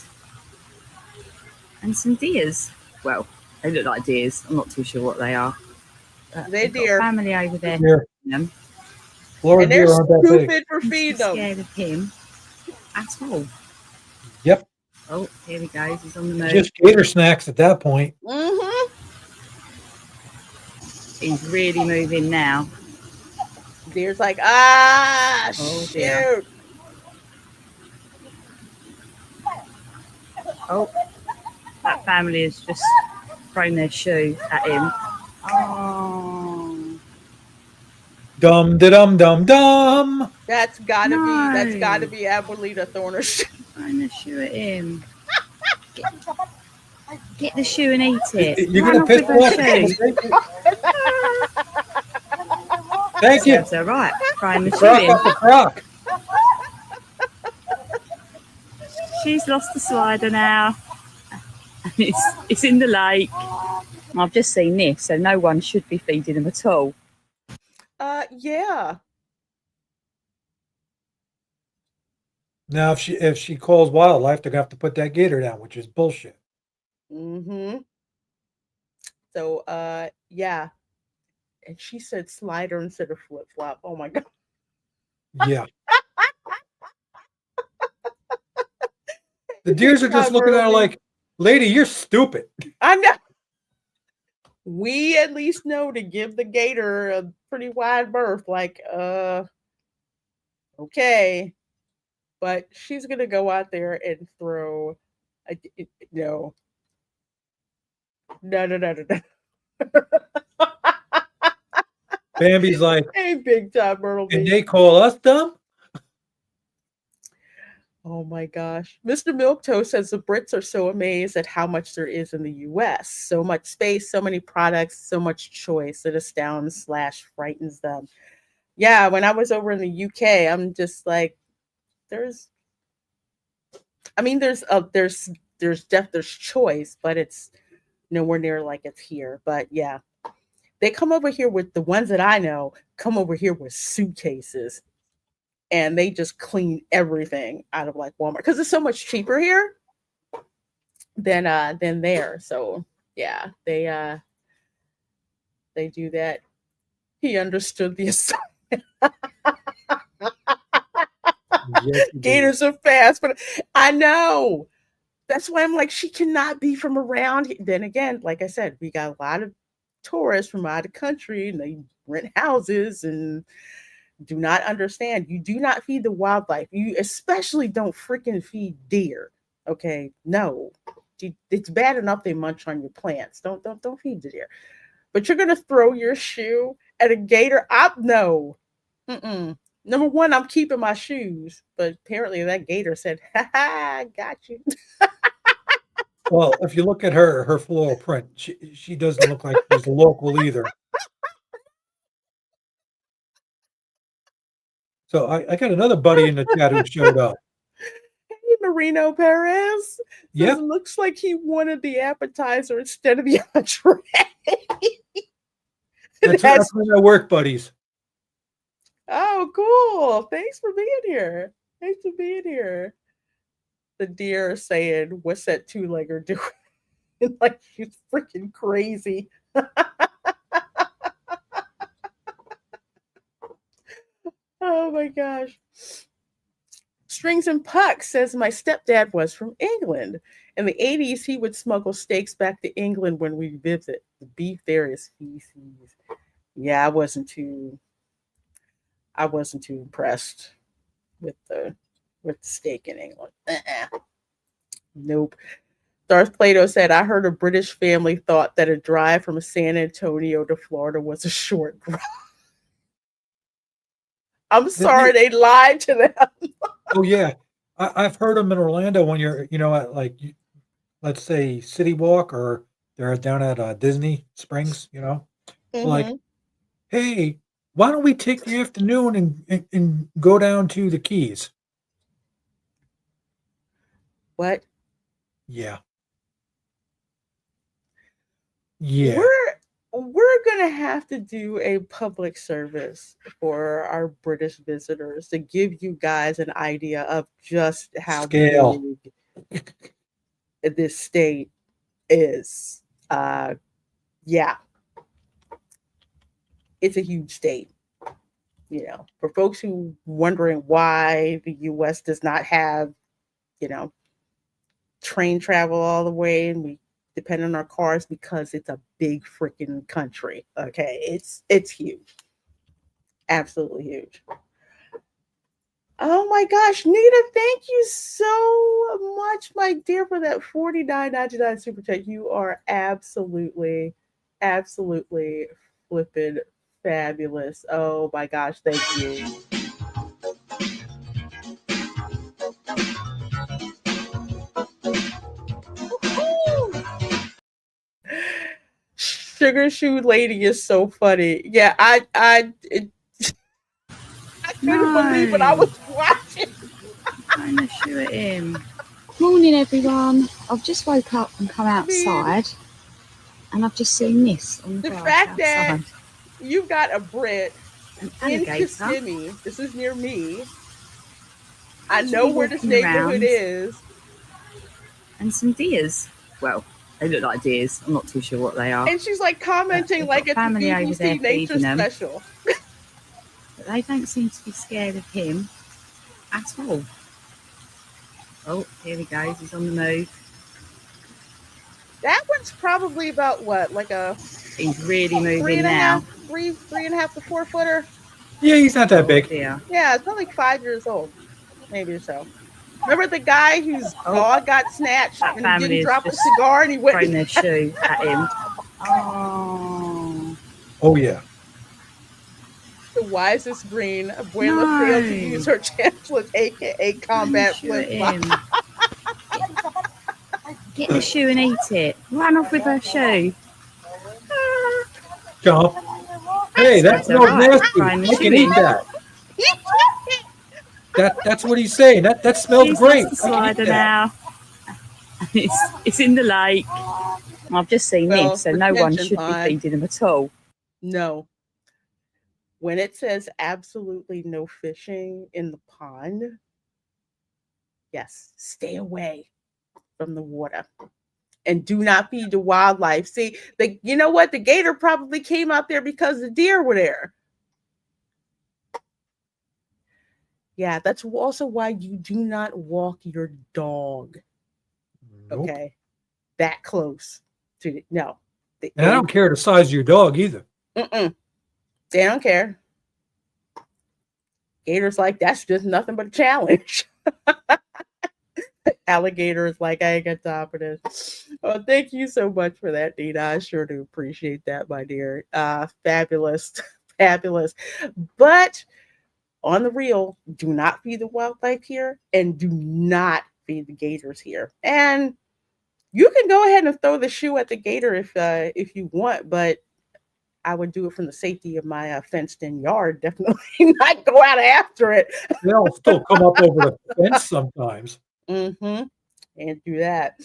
and some deers. Well, they look like deers. I'm not too sure what they are. They They've got a deer. family over there. Deer. Them. Florida And they're deer aren't that big. stupid for I'm feeding not them. scared of him at all. Yep. Oh, here he goes. He's on the move. Just gator snacks at that point. Mm-hmm. He's really moving now. Deer's like, Oh, shoot. dear. Oh, that family has just thrown their shoe at him. Oh, Dum da dum dum dum. That's gotta No. be Abuelita Thorner. throwing the shoe at him. Get the shoe and eat it. You're Run gonna off piss with me her off. Thank you. That's all right. Throwing the shoe Croc in. up the croc. She's lost the slider now. It's in the lake. I've just seen this, so no one should be feeding them at all. Yeah. Now, if she calls wildlife, they're gonna have to put that gator down, which is bullshit. Mm-hmm. So, yeah. And she said slider instead of flip flop. Oh my god. Yeah. The deers are just looking at her like, lady, you're stupid. I know. We at least know to give the gator a pretty wide berth. Like, okay. But she's gonna go out there and throw no. Bambi's like, Hey, big time Myrtle and Beach. they call us dumb? Oh my gosh. Mr. Milktoast says the Brits are so amazed at how much there is in the US. So much space, so many products, so much choice. It astounds / frightens them. Yeah, when I was over in the UK, I'm just like, there's choice, but it's nowhere near like it's here. But yeah, they come over here with the ones that I know come over here with suitcases, and they just clean everything out of like Walmart because it's so much cheaper here than there. So yeah, they do that. He understood the assignment. Yes, Gators are fast, but I know. That's why I'm like, she cannot be from around. Then again, like I said, we got a lot of tourists from out of the country, and they rent houses and do not understand. You do not feed the wildlife. You especially don't freaking feed deer. Okay, no, it's bad enough they munch on your plants. Don't feed the deer. But you're gonna throw your shoe at a gator? No. Mm-mm. Number one, I'm keeping my shoes, but apparently that gator said, "Ha ha, got you." Well, if you look at her floral print, she doesn't look like she's local either. So I got another buddy in the chat who showed up. Hey, Marino Perez. Yeah. It looks like he wanted the appetizer instead of the entree. That's one of my work buddies. Oh, cool. Thanks for being here. Thanks for being here. The deer saying, "What's that two-legger doing?" Like she's freaking crazy. Oh my gosh. Strings and Pucks says my stepdad was from England. In the 80s, he would smuggle steaks back to England when we visit. The beef there is feces. Yeah, I wasn't too impressed with the steak in England. Nope. Darth Plato said, I heard a British family thought that a drive from San Antonio to Florida was a short drive. I'm sorry they lied to them. Oh yeah, I've heard them in Orlando when you're, at let's say City Walk, or they're down at Disney Springs. Like, Mhm. hey, why don't we take the afternoon and go down to the Keys? What? Yeah. Yeah. We're gonna have to do a public service for our British visitors to give you guys an idea of just how Scale. big this state is. Yeah, it's a huge state. For folks who wondering why the U.S. does not have, you know, train travel all the way, and we depend on our cars because it's a big freaking country. Okay, it's huge, absolutely huge. Oh my gosh, Nita, thank you so much, my dear, for that $49.99 super chat. You are absolutely, absolutely flipping fabulous. Oh my gosh, thank you. Sugar Shoe Lady is so funny. Yeah, I couldn't believe what I was watching. Trying to shoot at him. Morning, everyone. I've just woke up and come outside, and I've just seen this on the The grass fact that outside. you've got a Brit An in alligator. Kissimmee. This is near me. I Actually know where this walking neighborhood around. is. And some deers. Well, they look like deers. I'm not too sure what they are. And she's like commenting They've like got it's a family over there BBC Nature feeding them. special. But they don't seem to be scared of him at all. Oh, here he goes. He's on the move. That one's probably about what, like a He's really moving three and a now. half, three and a half to 4 footer. Yeah, he's not that big. Dear. Yeah, it's probably like 5 years old, maybe so. Remember the guy whose dog got snatched That and he family didn't is drop a just cigar and he went throwing their shoe at him. Oh. Oh yeah. the wisest green. Abuela failed to use her chancellor's aka combat Shoot flip flop. him. Get the shoe and eat it. Run off with her shoe. Jump. Hey, that That's smells alright. nasty. Trying to I can shoot eat him. that. That's what he's saying. That smells She's great. lost the I can eat slider that. now. It's in the lake. I've just seen Well, this, so no one retention should pond. be feeding them at all. No. When it says absolutely no fishing in the pond, yes, stay away from the water. And do not feed the wildlife. See, you know what? The gator probably came out there because the deer were there. Yeah, that's also why you do not walk your dog. Nope. Okay, that close to no. And I don't care the size of your dog either. They don't care. Gator's like, that's just nothing but a challenge. Alligator is like, I ain't got time for this. Oh, thank you so much for that, Nina. I sure do appreciate that, my dear. Fabulous, fabulous. But on the real, do not feed the wildlife here, and do not feed the gators here. And you can go ahead and throw the shoe at the gator if you want, but I would do it from the safety of my fenced-in yard. Definitely not go out after it. They'll still come up over the fence sometimes. And do that.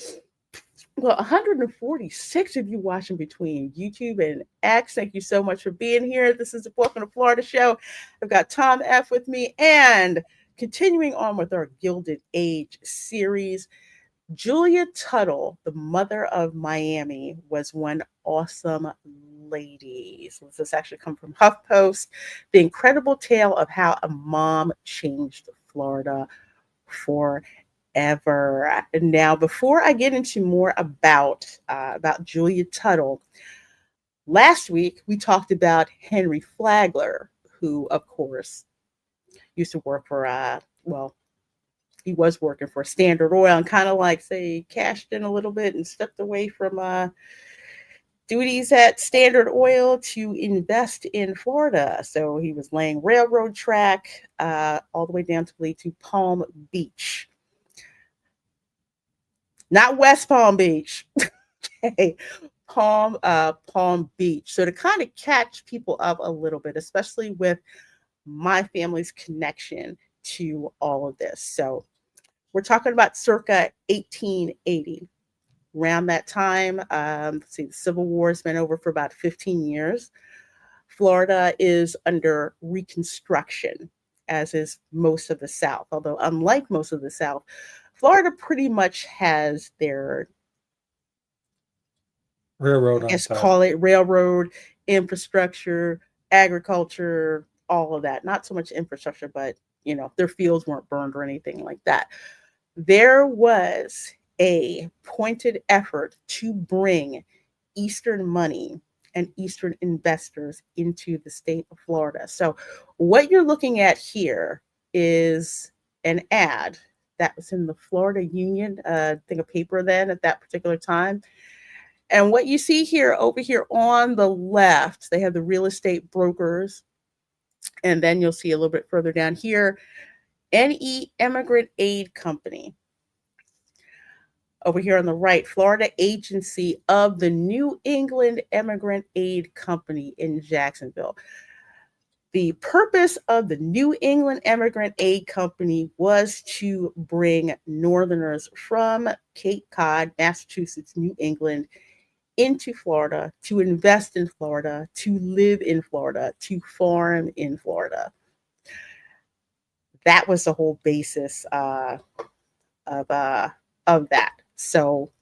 Well, 146 of you watching between YouTube and X. Thank you so much for being here. This is the Welcome to Florida show. I've got Tom F with me, and continuing on with our Gilded Age series, Julia Tuttle, the mother of Miami, was one awesome lady. So this actually come from HuffPost, the incredible tale of how a mom changed Florida forever. Now, before I get into more about Julia Tuttle, last week we talked about Henry Flagler, who, of course, used to work for well, he was working for Standard Oil and kind of like say cashed in a little bit and stepped away from duties at Standard Oil to invest in Florida. So he was laying railroad track all the way down to Palm Beach. Not West Palm Beach. Okay. Palm Beach. So to kind of catch people up a little bit, especially with my family's connection to all of this. So we're talking about circa 1880. Around that time, let's see, the Civil War has been over for about 15 years. Florida is under reconstruction, as is most of the South. Although, unlike most of the South, Florida pretty much has their, Railroad I on guess, top. call it railroad, infrastructure, agriculture, all of that. Not so much infrastructure, but, their fields weren't burned or anything like that. There was a pointed effort to bring Eastern money and Eastern investors into the state of Florida. So what you're looking at here is an ad that was in the Florida Union, thing of paper then at that particular time. And what you see here over here on the left, they have the real estate brokers. And then you'll see a little bit further down here, NE Immigrant Aid Company. Over here on the right, Florida Agency of the New England Immigrant Aid Company in Jacksonville. The purpose of the New England Immigrant Aid Company was to bring Northerners from Cape Cod, Massachusetts, New England, into Florida, to invest in Florida, to live in Florida, to farm in Florida. That was the whole basis of that. So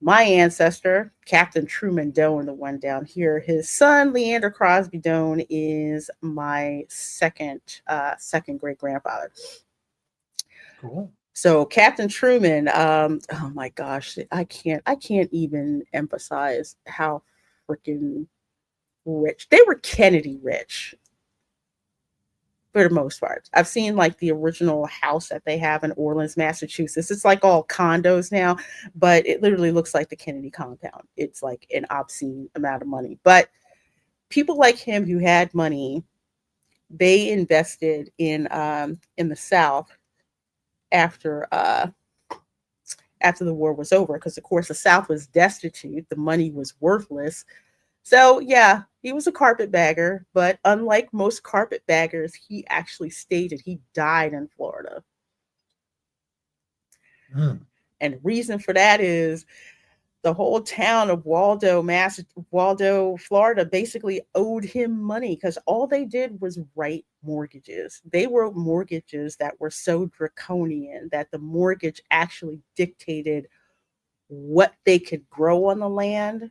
my ancestor, Captain Truman Doane, the one down here, his son, Leander Crosby Doane, is my second great grandfather. Cool. So Captain Truman, oh my gosh, I can't even emphasize how freaking rich. They were Kennedy rich for the most part. I've seen like the original house that they have in Orleans, Massachusetts. It's like all condos now, but it literally looks like the Kennedy compound. It's like an obscene amount of money. But people like him who had money, they invested in the South after the war was over, because of course the South was destitute, the money was worthless. So yeah, he was a carpetbagger, but unlike most carpetbaggers, he actually stated he died in Florida. Mm. And the reason for that is the whole town of Waldo, Florida, basically owed him money because all they did was write mortgages. They wrote mortgages that were so draconian that the mortgage actually dictated what they could grow on the land,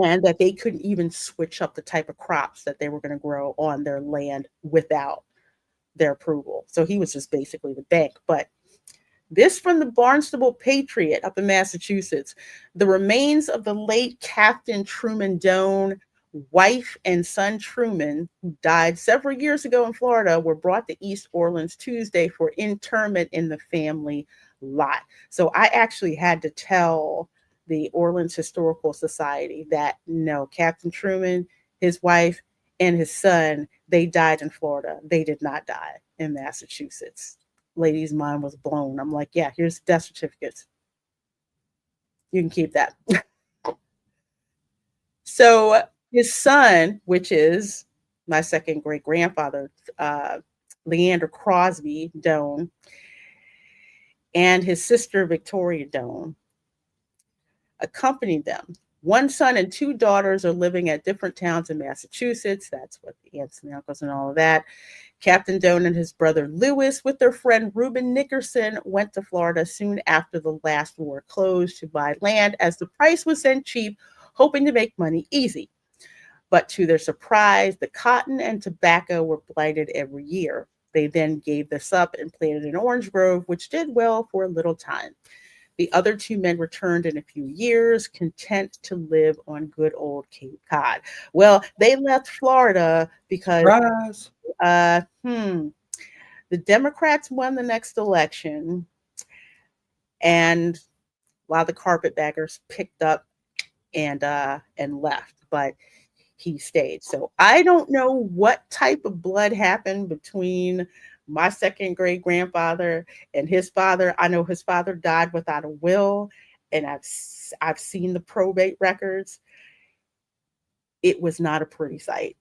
and that they couldn't even switch up the type of crops that they were going to grow on their land without their approval. So he was just basically the bank. But this from the Barnstable Patriot up in Massachusetts. The remains of the late Captain Truman Doane, wife and son Truman, who died several years ago in Florida, were brought to East Orleans Tuesday for interment in the family lot. So I actually had to tell the Orleans Historical Society that no, Captain Truman, his wife, and his son, they died in Florida. They did not die in Massachusetts. Lady's mind was blown. I'm like, yeah, here's death certificates. You can keep that. So his son, which is my second great grandfather, Leander Crosby Doane, and his sister Victoria Doan accompanied them. One son and two daughters are living at different towns in Massachusetts. That's what the aunts and uncles and all of that. Captain Doan and his brother Lewis, with their friend Reuben Nickerson, went to Florida soon after the last war closed to buy land, as the price was then cheap, hoping to make money easy. But to their surprise, the cotton and tobacco were blighted every year. They then gave this up and planted an orange grove, which did well for a little time. The other two men returned in a few years, content to live on good old Cape Cod. Well, they left Florida because Surprise. the Democrats won the next election, and a lot of the carpetbaggers picked up and left, but he stayed. So I don't know what type of blood happened between my second great grandfather and his father. I know his father died without a will, and I've seen the probate records. It was not a pretty sight.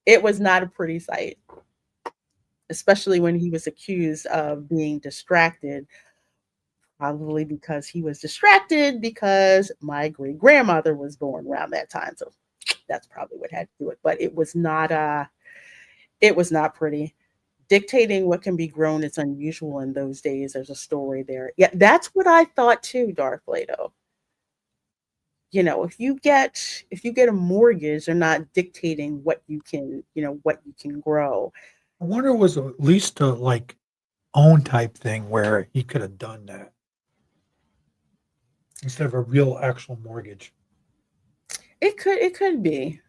It was not a pretty sight, especially when he was accused of being distracted, probably because he was distracted because my great grandmother was born around that time. So that's probably what had to do it. But it was not pretty. Dictating what can be grown is unusual in those days. There's a story there. Yeah, that's what I thought too, Darth Lato. You know, if you get a mortgage, they're not dictating what you can, what you can grow. I wonder it was at least a like own type thing where he could have done that instead of a real actual mortgage. It could be.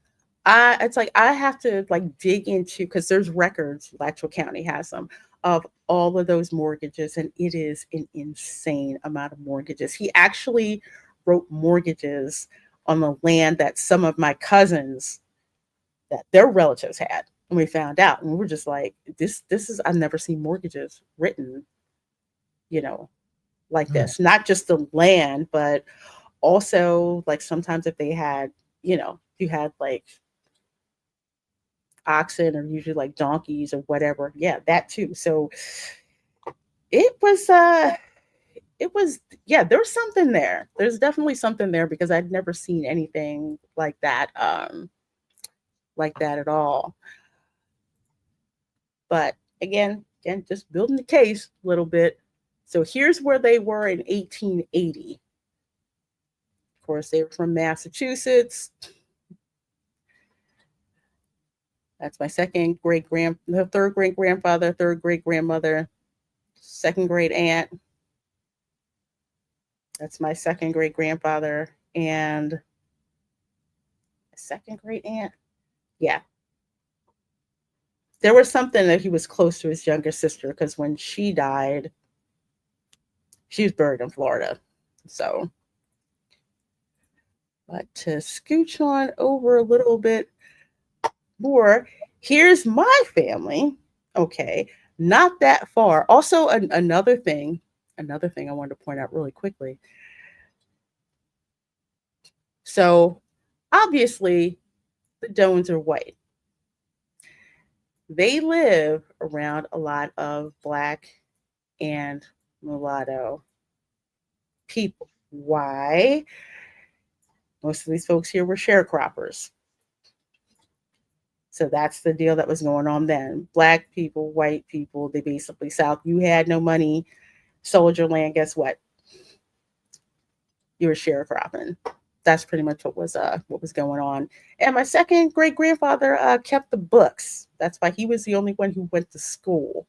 It's like I have to like dig into, because there's records, Alachua County has them, of all of those mortgages, and it is an insane amount of mortgages. He actually wrote mortgages on the land that some of my cousins, that their relatives had, and we found out, and we were just like, this is, I've never seen mortgages written, like this. Not just the land, but also like sometimes if they had, you had like oxen, or usually like donkeys or whatever. Yeah, that too. So it was yeah, there's something there. There's definitely something there, because I'd never seen anything like that at all. But again, just building the case a little bit. So here's where they were in 1880. Of course, they were from Massachusetts. That's my third great grandfather, third great grandmother, second great aunt. That's my second great grandfather and second great aunt. Yeah. There was something that he was close to his younger sister, because when she died, she was buried in Florida. So, but to scooch on over a little bit more, here's my family. Okay. Not that far. Also, another thing I wanted to point out really quickly. So, obviously, the Doans are white. They live around a lot of Black and mulatto people. Why? Most of these folks here were sharecroppers. So that's the deal that was going on then. Black people, white people, they basically South. You had no money, sold your land. Guess what? You were sharecropping. That's pretty much what was going on. And my second great grandfather kept the books. That's why he was the only one who went to school.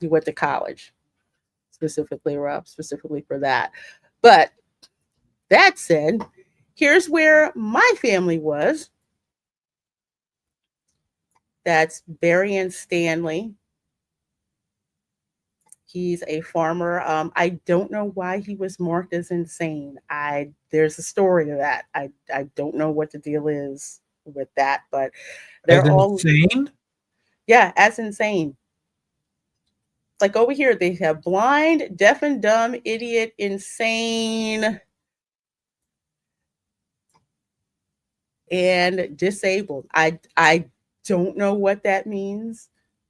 He went to college specifically for that. But that said, here's where my family was. That's Barry and Stanley. He's a farmer. I don't know why he was marked as insane. There's a story to that. I don't know what the deal is with that, but they're As all insane? yeah, as insane. Like over here, they have blind, deaf and dumb, idiot, insane, and disabled. I don't know what that means.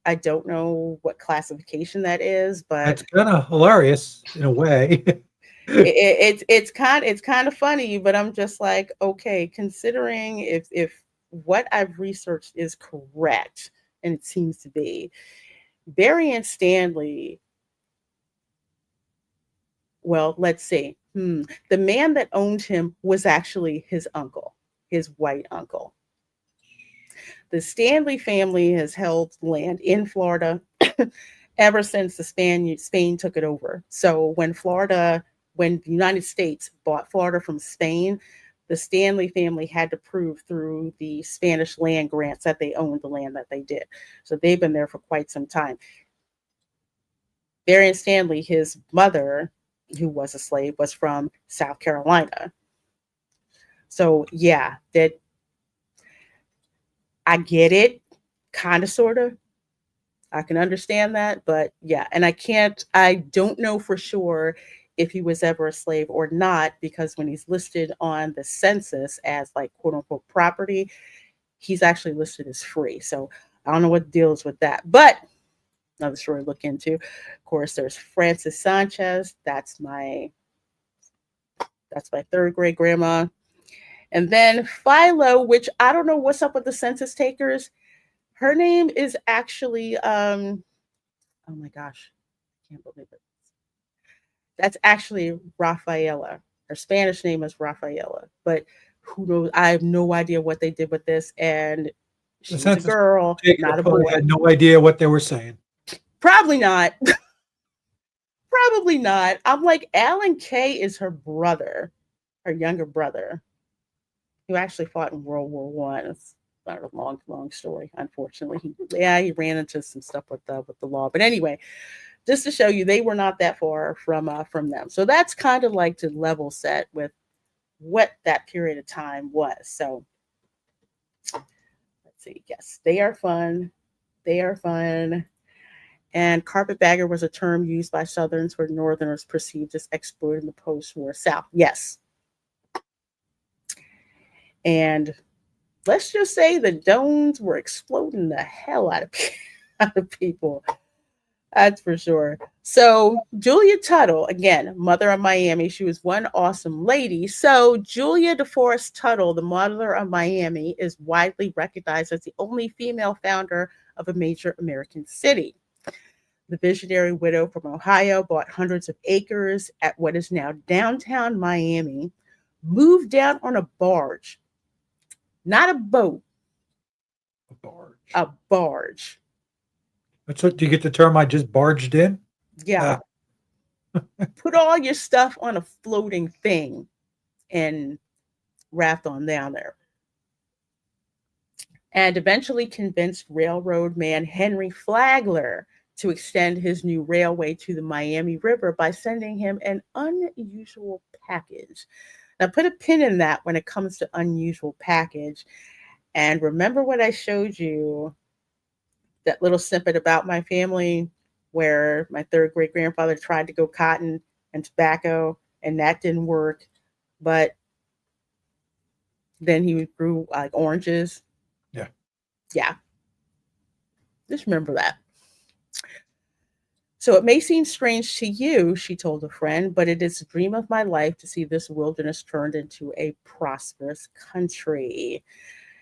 I don't know what classification that is, but That's kind of hilarious in a way. it's kind of funny. But I'm just like, okay, considering if what I've researched is correct, and it seems to be, Barry and Stanley. Well, let's see. The man that owned him was actually his uncle, his white uncle. The Stanley family has held land in Florida ever since Spain took it over. So when the United States bought Florida from Spain, the Stanley family had to prove through the Spanish land grants that they owned the land that they did. So they've been there for quite some time. Barry Stanley, his mother, who was a slave, was from South Carolina. So yeah, that I get it, kind of, sort of. I can understand that, but yeah, and I don't know for sure if he was ever a slave or not, because when he's listed on the census as like quote unquote property, he's actually listed as free. So I don't know what the deal is with that, but another story to look into. Of course, there's Francis Sanchez. That's my third great grandma. And then Philo, which I don't know what's up with the census takers. Her name is actually oh my gosh, I can't believe it. That's actually Rafaela. Her Spanish name is Rafaela, but who knows? I have no idea what they did with this. And The she's a census girl, taker not a probably boy. had no idea what they were saying. Probably not. Probably not. I'm like, Alan Kay is her brother, her younger brother, who actually fought in World War One. It's not a long story. Unfortunately, he ran into some stuff with the law. But anyway, just to show you, they were not that far from them. So that's kind of like to level set with what that period of time was. So let's see. Yes, they are fun. They are fun. And carpetbagger was a term used by Southerns where Northerners perceived as exploiting the post-war South. Yes. And let's just say the Dones were exploding the hell out of people. That's for sure. So Julia Tuttle, again, mother of Miami, she was one awesome lady. So Julia DeForest Tuttle, the mother of Miami, is widely recognized as the only female founder of a major American city. The visionary widow from Ohio bought hundreds of acres at what is now downtown Miami, moved down on a barge, not a boat, A barge. a barge. That's what, do you get the term I just barged in? Yeah. Put all your stuff on a floating thing and raft on down there. And eventually convinced railroad man Henry Flagler to extend his new railway to the Miami River by sending him an unusual package. Now, put a pin in that when it comes to unusual package. And remember what I showed you, that little snippet about my family where my third great grandfather tried to go cotton and tobacco, and that didn't work. But then he grew like oranges. Yeah. Yeah. Just remember that. So it may seem strange to you, she told a friend, but it is a dream of my life to see this wilderness turned into a prosperous country.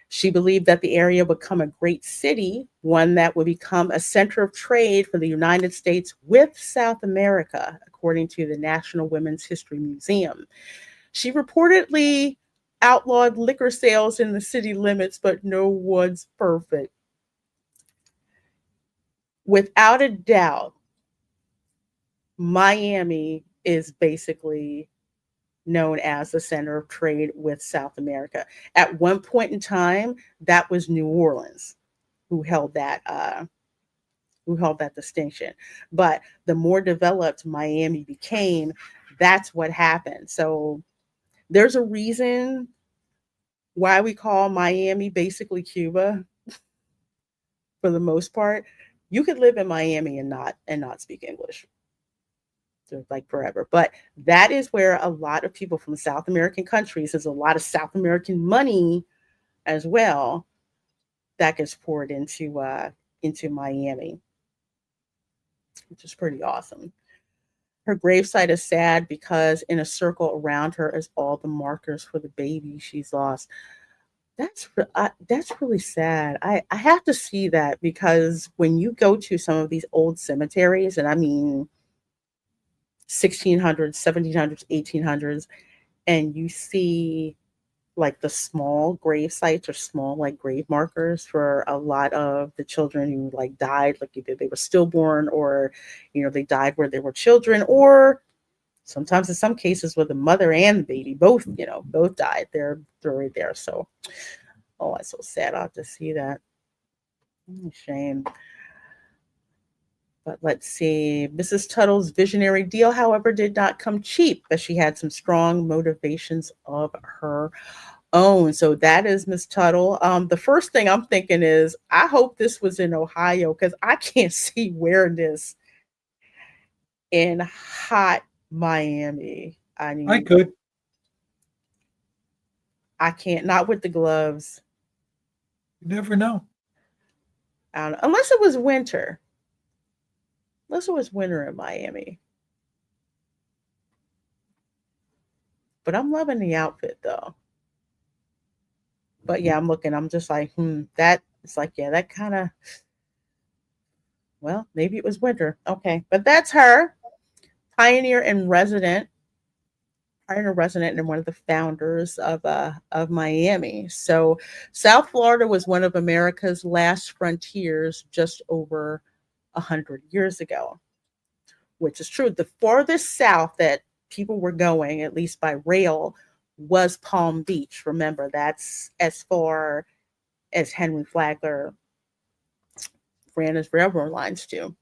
She believed that the area would become a great city, one that would become a center of trade for the United States with South America, according to the National Women's History Museum. She reportedly outlawed liquor sales in the city limits, but no one's perfect. Without a doubt, Miami is basically known as the center of trade with South America. At one point in time, that was New Orleans who held that distinction. But the more developed Miami became, that's what happened. So there's a reason why we call Miami basically Cuba for the most part. You could live in Miami and not speak English. Like forever. But that is where a lot of people from South American countries, there's a lot of South American money as well that gets poured into into Miami, which is pretty awesome. Her gravesite is sad because in a circle around her is all the markers for the baby she's lost. That's really sad. I have to see that because when you go to some of these old cemeteries, and I mean 1600s, 1700s, 1800s, and you see like the small grave sites or small like grave markers for a lot of the children who like died, like either they were stillborn or they died where they were children, or sometimes in some cases where the mother and the baby both died. They're right there. So oh, it's so sad. I'll have to see that. Shame. But let's see. Mrs. Tuttle's visionary deal, however, did not come cheap, as she had some strong motivations of her own. So that is Miss Tuttle. The first thing I'm thinking is, I hope this was in Ohio because I can't see wearing this in hot Miami. I I mean, could. I can't, not with the gloves. You never know. I don't know, unless it was winter. Unless it was winter in Miami. But I'm loving the outfit though. But yeah, I'm looking, I'm just like, that it's like, yeah, that kind of, well, maybe it was winter. Okay. But that's her. Pioneer and resident, and one of the founders of Miami. So South Florida was one of America's last frontiers just over 100 years ago, which is true. The farthest south that people were going, at least by rail, was Palm Beach. Remember, that's as far as Henry Flagler ran his railroad lines to.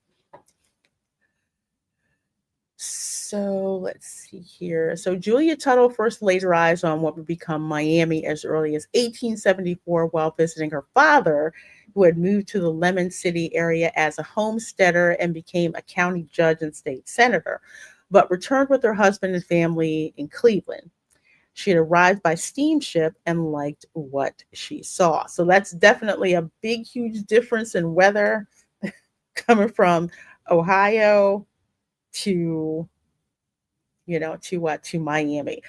So let's see here. So Julia Tuttle first laid her eyes on what would become Miami as early as 1874 while visiting her father, who had moved to the Lemon City area as a homesteader and became a county judge and state senator, but returned with her husband and family in Cleveland. She had arrived by steamship and liked what she saw. So that's definitely a big, huge difference in weather coming from Ohio to to Miami.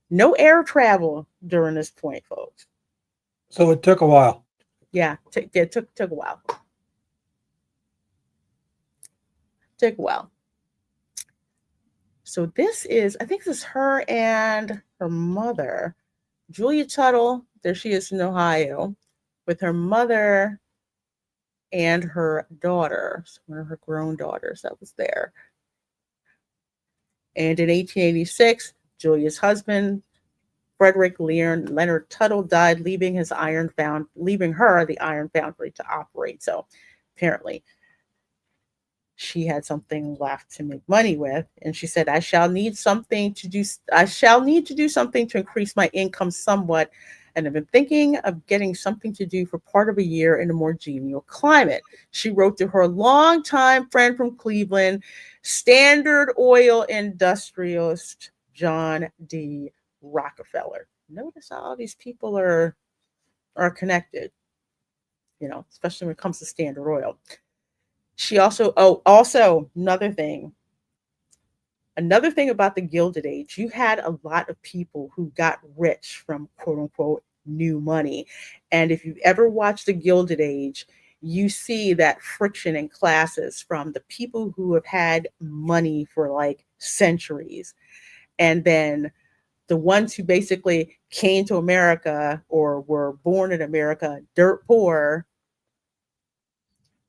No air travel during this point, folks. So it took a while. Yeah, it took a while. Took a while. So I think this is her and her mother, Julia Tuttle. There she is in Ohio, with her mother and her daughter, one of her grown daughters that was there. And in 1886, Julia's husband, Frederick Leonard Tuttle, died, leaving her the iron foundry to operate. So apparently she had something left to make money with. And she said, I shall need to do something to increase my income somewhat. And I've been thinking of getting something to do for part of a year in a more genial climate. She wrote to her longtime friend from Cleveland, Standard Oil industrialist John D. Rockefeller. Notice how all these people are connected, especially when it comes to Standard Oil. She also another thing about the Gilded Age, you had a lot of people who got rich from quote unquote new money. And if you've ever watched the Gilded Age, you see that friction in classes from the people who have had money for like centuries, and then the ones who basically came to America or were born in America dirt poor,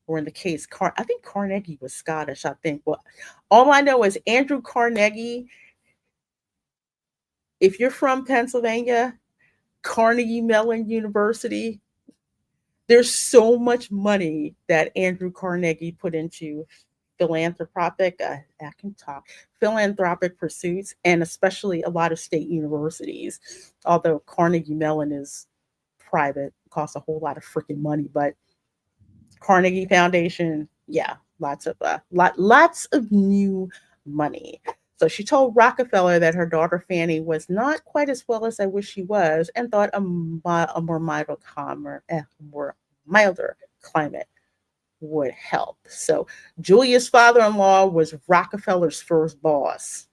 or in the case, I think Carnegie was Scottish, I think. Well, all I know is Andrew Carnegie, if you're from Pennsylvania, Carnegie Mellon University, there's so much money that Andrew Carnegie put into philanthropic pursuits, and especially a lot of state universities. Although Carnegie Mellon is private, costs a whole lot of freaking money, but Carnegie Foundation, yeah, lots of new money. So she told Rockefeller that her daughter Fanny was not quite as well as I wish she was, and thought a more milder climate would help. So Julia's father-in-law was Rockefeller's first boss.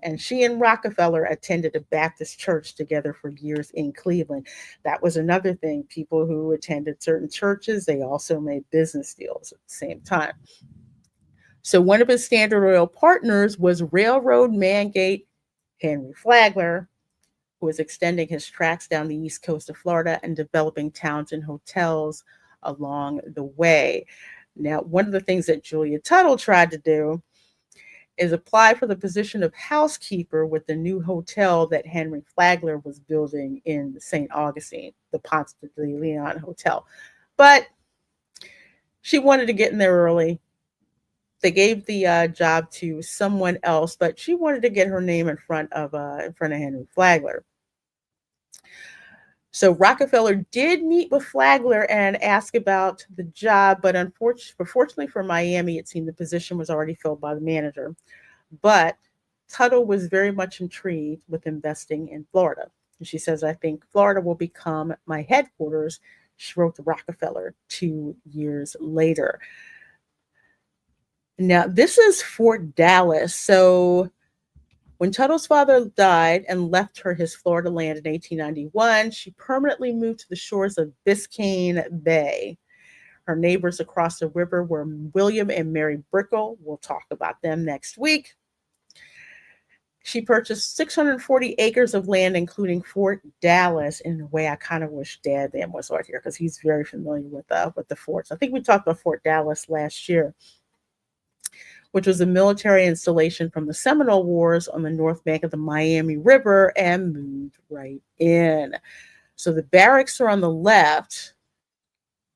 And she and Rockefeller attended a Baptist church together for years in Cleveland. That was another thing. People who attended certain churches, they also made business deals at the same time. So one of his Standard Oil partners was railroad magnate Henry Flagler, who was extending his tracks down the east coast of Florida and developing towns and hotels along the way. Now, one of the things that Julia Tuttle tried to do is apply for the position of housekeeper with the new hotel that Henry Flagler was building in St. Augustine, the Ponce de Leon Hotel. But she wanted to get in there early. They gave the job to someone else, but she wanted to get her name in front of Henry Flagler. So Rockefeller did meet with Flagler and ask about the job, but unfortunately for Miami, it seemed the position was already filled by the manager. But Tuttle was very much intrigued with investing in Florida. And she says, I think Florida will become my headquarters. She wrote to Rockefeller 2 years later. Now, this is Fort Dallas. So when Tuttle's father died and left her his Florida land in 1891, she permanently moved to the shores of Biscayne Bay. Her neighbors across the river were William and Mary Brickell. We'll talk about them next week. She purchased 640 acres of land, including Fort Dallas. In a way, I kind of wish Dad then was right here because he's very familiar with the forts. I think we talked about Fort Dallas last year, which was a military installation from the Seminole Wars on the north bank of the Miami River, and moved right in. So the barracks are on the left,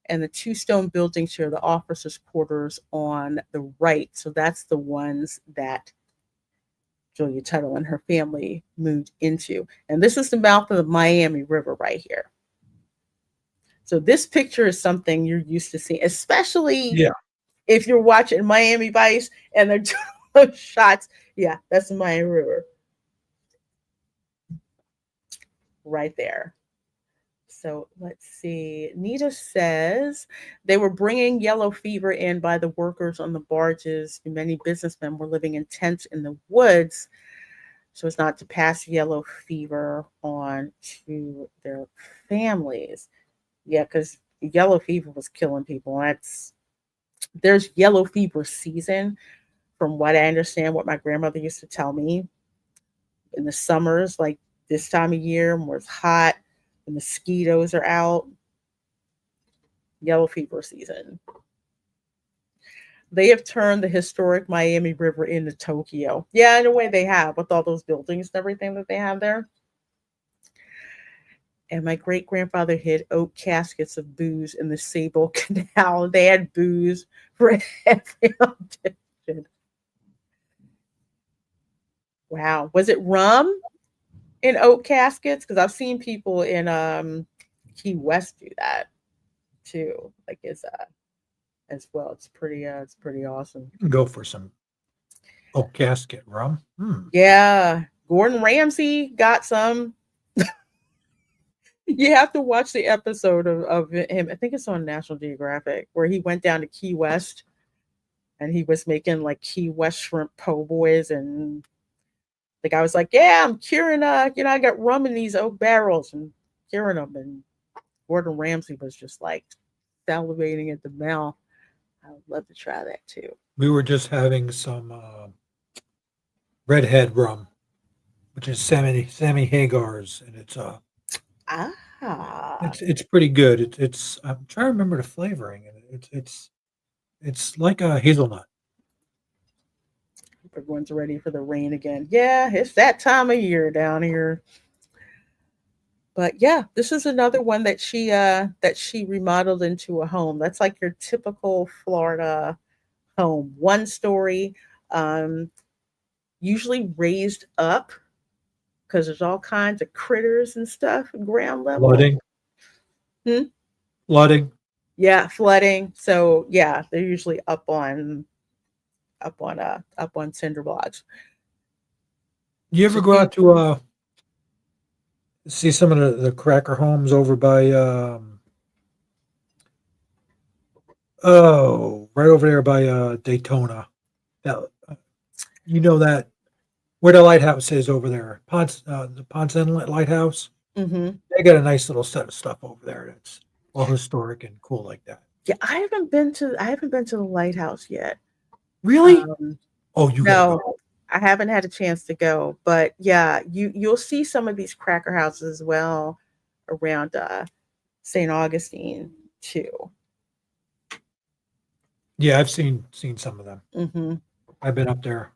and the two stone buildings here, the officers' quarters on the right. So that's the ones that Julia Tuttle and her family moved into. And this is the mouth of the Miami River right here. So this picture is something you're used to seeing, especially if you're watching Miami Vice and they're doing those shots. Yeah, that's the Miami River. Right there. So let's see. Nita says they were bringing yellow fever in by the workers on the barges. Many businessmen were living in tents in the woods so as not to pass yellow fever on to their families. Yeah, because yellow fever was killing people. There's yellow fever season, from what I understand, what my grandmother used to tell me. In the summers, like this time of year, when it's hot, the mosquitoes are out. Yellow fever season. They have turned the historic Miami River into Tokyo. Yeah, in a way they have, with all those buildings and everything that they have there. And my great-grandfather hid oak caskets of booze in the Sable Canal. They had booze for every occasion. Wow. Was it rum in oak caskets? Because I've seen people in Key West do that too. Like as well. It's pretty awesome. Go for some oak casket rum. Yeah. Gordon Ramsay got some. You have to watch the episode of him. I think it's on National Geographic, where he went down to Key West and he was making like Key West shrimp po' boys, and the guy was like, yeah, I'm curing I got rum in these oak barrels and curing them. And Gordon Ramsay was just like salivating at the mouth. I would love to try that too. We were just having some redhead rum, which is Sammy Hagar's, and it's it's pretty good. It's I'm trying to remember the flavoring, and it's like a hazelnut. Everyone's ready for the rain again. Yeah, it's that time of year down here. But yeah, this is another one that she remodeled into a home. That's like your typical Florida home. One story, usually raised up because there's all kinds of critters and stuff at ground level. Flooding. Flooding. Yeah, flooding. So yeah, they're usually up on cinder blocks. You ever go out to see some of the cracker homes over by Oh, right over there by Daytona. That you know that where the lighthouse is over there, the Ponce Inlet Lighthouse. Mm-hmm. They got a nice little set of stuff over there that's all historic and cool like that. Yeah, I haven't been to the lighthouse yet. Really? Um, Oh, you gotta no, go. I haven't had a chance to go, but yeah, you'll see some of these cracker houses as well around St. Augustine too. Yeah, I've seen some of them. Mm-hmm. I've been up there.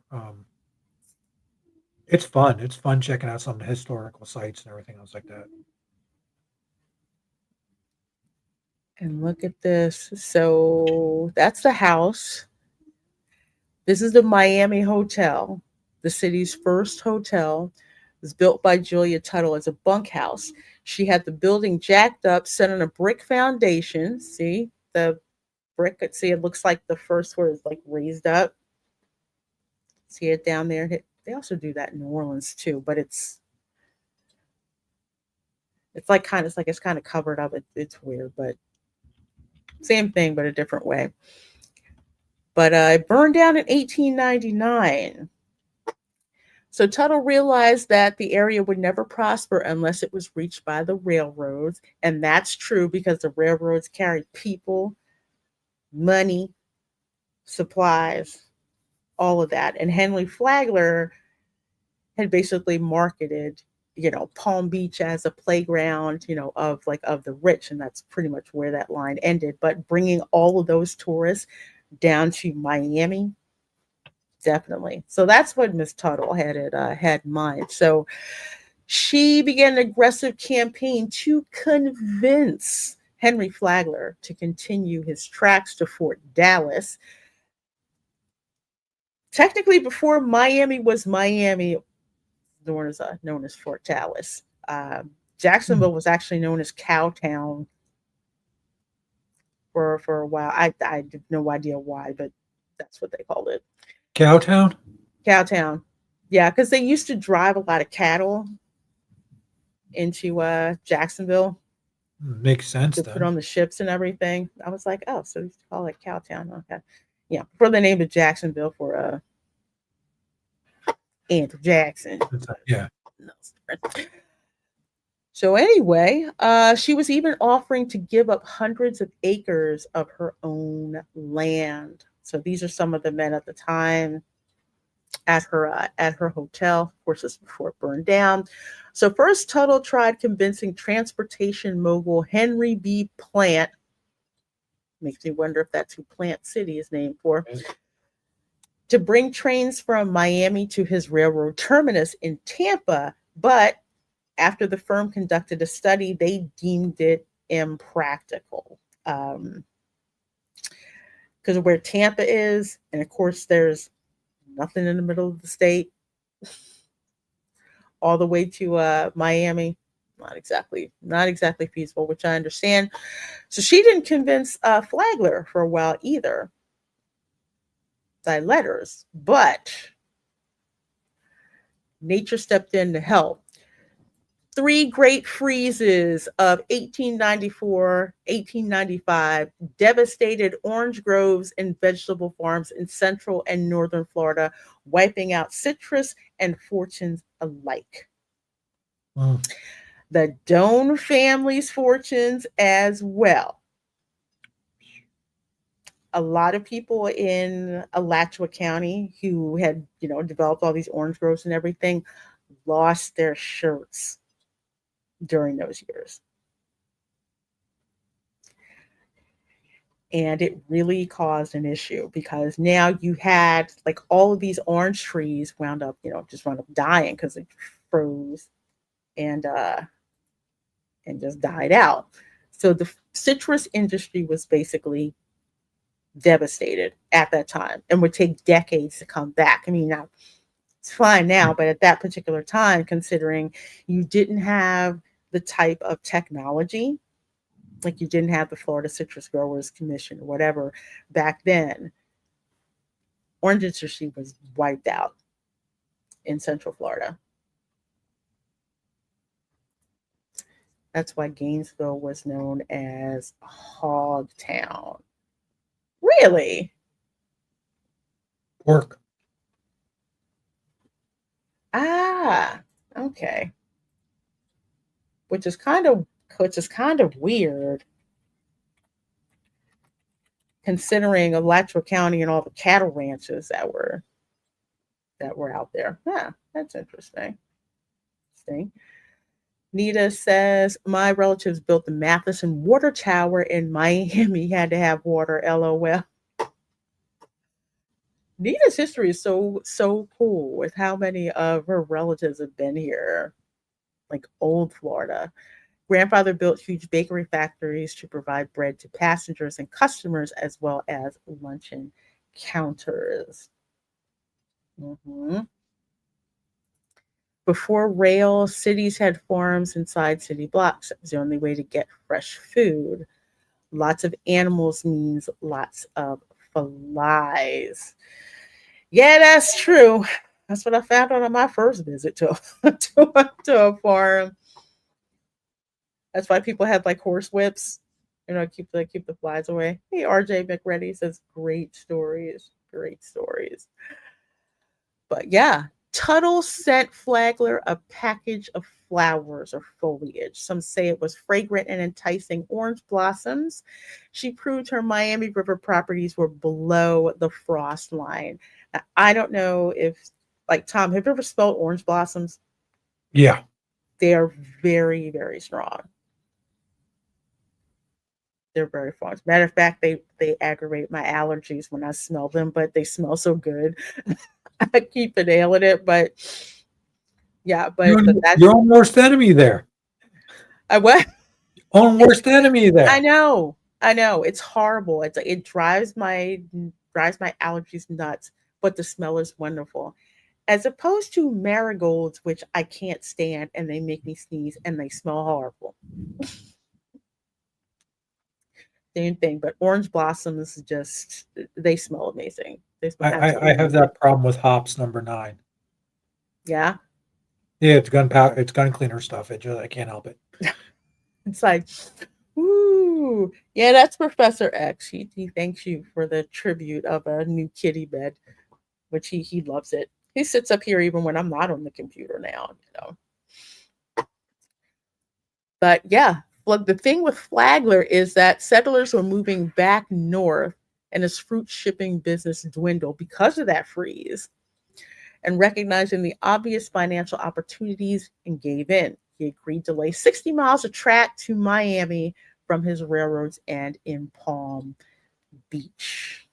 It's fun. It's fun checking out some of the historical sites and everything else like that. And look at this. So that's the house. This is the Miami Hotel, the city's first hotel. It was built by Julia Tuttle as a bunkhouse. She had the building jacked up, set on a brick foundation. See the brick? See, it looks like the first floor is like raised up. See it down there? They also do that in New Orleans too, but it's like it's kind of covered up. It's weird, but same thing, but a different way. But it burned down in 1899. So Tuttle realized that the area would never prosper unless it was reached by the railroads. And that's true because the railroads carried people, money, supplies, all of that. And Henry Flagler had basically marketed, Palm Beach as a playground, of the rich. And that's pretty much where that line ended. But bringing all of those tourists down to Miami, definitely. So that's what Miss Tuttle had in mind. So she began an aggressive campaign to convince Henry Flagler to continue his tracks to Fort Dallas. Technically, before Miami was Miami, known as Fort Dallas. Hmm. Jacksonville was actually known as Cowtown for a while. I have no idea why, but that's what they called it. Cowtown? Cowtown. Yeah, because they used to drive a lot of cattle into Jacksonville Makes sense to put then. on the ships and everything. I was like, oh, so they used to call it Cowtown. Okay. Yeah. Before they named it Jacksonville for Andrew Jackson. Yeah. So anyway, she was even offering to give up hundreds of acres of her own land. So these are some of the men at the time at her hotel. Of course, this before it burned down. So first, Tuttle tried convincing transportation mogul Henry B. Plant. Makes me wonder if that's who Plant City is named for. To bring trains from Miami to his railroad terminus in Tampa, but after the firm conducted a study, they deemed it impractical. Because of where Tampa is, and of course, there's nothing in the middle of the state, all the way to Miami. Not exactly feasible, which I understand. So she didn't convince Flagler for a while either by letters, but nature stepped in to help. Three great freezes of 1894, 1895 devastated orange groves and vegetable farms in central and northern Florida, wiping out citrus and fortunes alike. Mm. The Doan family's fortunes as well. A lot of people in Alachua County who had, developed all these orange groves and everything lost their shirts during those years. And it really caused an issue because now you had like all of these orange trees just wound up dying because it froze and just died out. So the citrus industry was basically devastated at that time and would take decades to come back. I mean, now it's fine now, but at that particular time, considering you didn't have the type of technology, like you didn't have the Florida Citrus Growers Commission or whatever back then, orange industry was wiped out in Central Florida. That's why Gainesville was known as Hog Town. Really? Pork. Ah, okay. Which is kind of weird considering Alachua County and all the cattle ranches that were out there. Yeah, that's interesting. Interesting. Nita says, my relatives built the Matheson water tower in Miami, had to have water, LOL. Nita's history is so cool with how many of her relatives have been here, like old Florida. Grandfather built huge bakery factories to provide bread to passengers and customers, as well as luncheon counters. Mhm. Before rail, cities had farms inside city blocks. It was the only way to get fresh food. Lots of animals means lots of flies. Yeah, that's true. That's what I found out on my first visit to to a farm. That's why people have like horse whips, keep the flies away. Hey, RJ McReady says great stories, great stories. But yeah, Tuttle sent Flagler a package of flowers or foliage. Some say it was fragrant and enticing orange blossoms. She proved her Miami River properties were below the frost line. Now, I don't know if, like, Tom, have you ever smelled orange blossoms? Yeah. They are very, very strong. They're very strong. As a matter of fact, they aggravate my allergies when I smell them, but they smell so good. I keep inhaling it, but yeah, Your but that's your own worst enemy there. I what Own worst enemy I there. know. I know. It's horrible. It drives my allergies nuts, but the smell is wonderful. As opposed to marigolds, which I can't stand and they make me sneeze and they smell horrible. Same thing, but orange blossoms just they smell amazing. They smell I absolutely have amazing. that problem with hops #9. Yeah. Yeah, it's gunpowder. It's gun cleaner stuff. I can't help it. It's like, ooh, yeah, that's Professor X. He thanks you for the tribute of a new kitty bed, which he loves it. He sits up here even when I'm not on the computer now. But yeah, well, the thing with Flagler is that settlers were moving back north and his fruit shipping business dwindled because of that freeze. And recognizing the obvious financial opportunities and gave in. He agreed to lay 60 miles of track to Miami from his railroad's end in Palm Beach.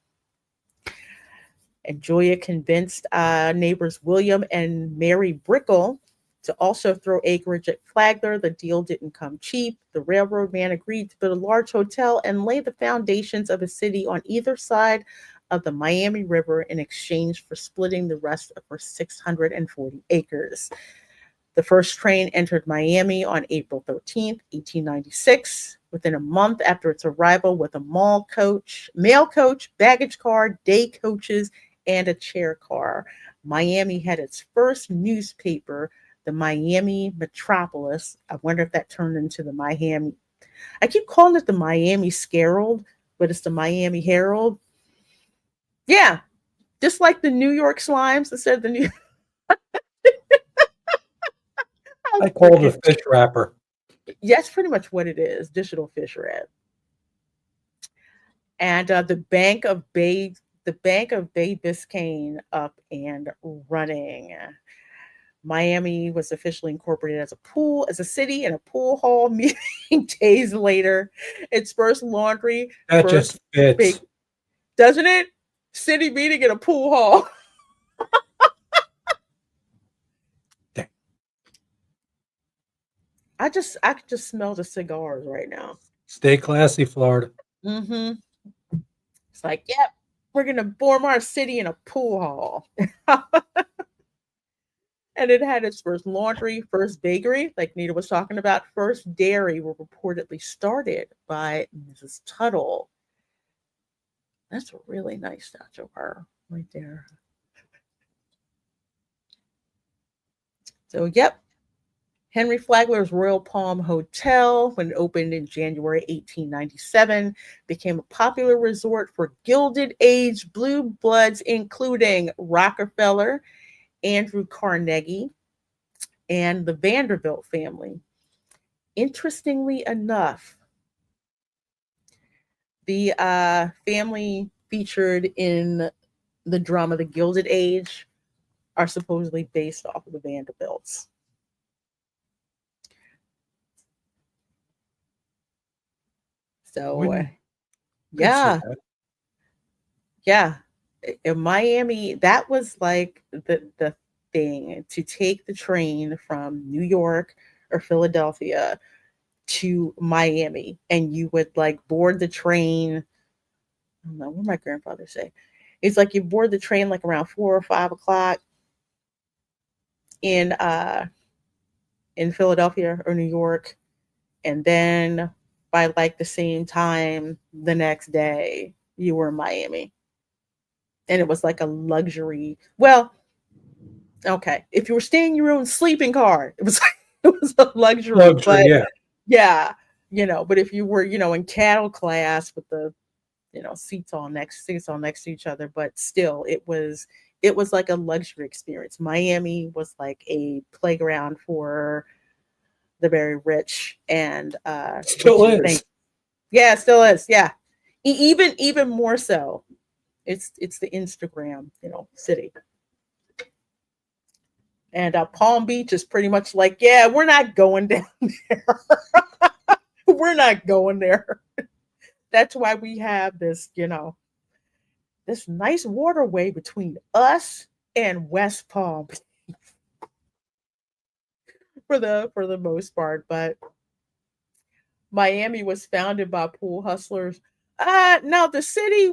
And Julia convinced neighbors William and Mary Brickell to also throw acreage at Flagler. The deal didn't come cheap. The railroad man agreed to build a large hotel and lay the foundations of a city on either side of the Miami River in exchange for splitting the rest of her 640 acres. The first train entered Miami on April 13th, 1896. Within a month after its arrival, with a mail coach, baggage car, day coaches, and a chair car, Miami had its first newspaper, the Miami Metropolis. I wonder if that turned into the Miami. I keep calling it the Miami Scarrold, but it's the Miami Herald. Yeah, just like the New York Slimes instead of the New. I call it a fish wrapper. Yeah, that's pretty much what it is. Digital fish wrap. And the Bank of Bay Biscayne up and running. Miami was officially incorporated as a city and a pool hall meeting days later. Its first laundry, That first just fits. big, doesn't it? City meeting in a pool hall. Dang. I could just smell the cigars right now. Stay classy, Florida. Mm-hmm. It's like, yep, we're gonna form our city in a pool hall. And it had its first laundry, first bakery, like Nita was talking about, first dairy were reportedly started by Mrs. Tuttle. That's a really nice statue of her right there. So, yep. Henry Flagler's Royal Palm Hotel, when it opened in January 1897, became a popular resort for Gilded Age blue bloods, including Rockefeller, Andrew Carnegie, and the Vanderbilt family. Interestingly enough, the family featured in the drama The Gilded Age are supposedly based off of the Vanderbilts. So, Wouldn't could see yeah, that. yeah. In Miami, that was like the thing, to take the train from New York or Philadelphia to Miami, and you would like board the train. I don't know what my grandfather say. It's like you board the train like around 4 or 5 o'clock in uh in Philadelphia or New York, and then by like the same time the next day you were in Miami. And it was like a luxury. Well, okay, if you were staying in your own sleeping car, it was it was a luxury, Luxury, but yeah. yeah, but if you were, in cattle class with the, seats all next to each other, but still it was like a luxury experience. Miami was like a playground for the very rich, and Still what you is. think. Yeah, it still is. Yeah. Even more so. It's the Instagram, city. And Palm Beach is pretty much like, yeah, we're not going down there. We're not going there. That's why we have this nice waterway between us and West Palm for the most part. But Miami was founded by pool hustlers. Now the city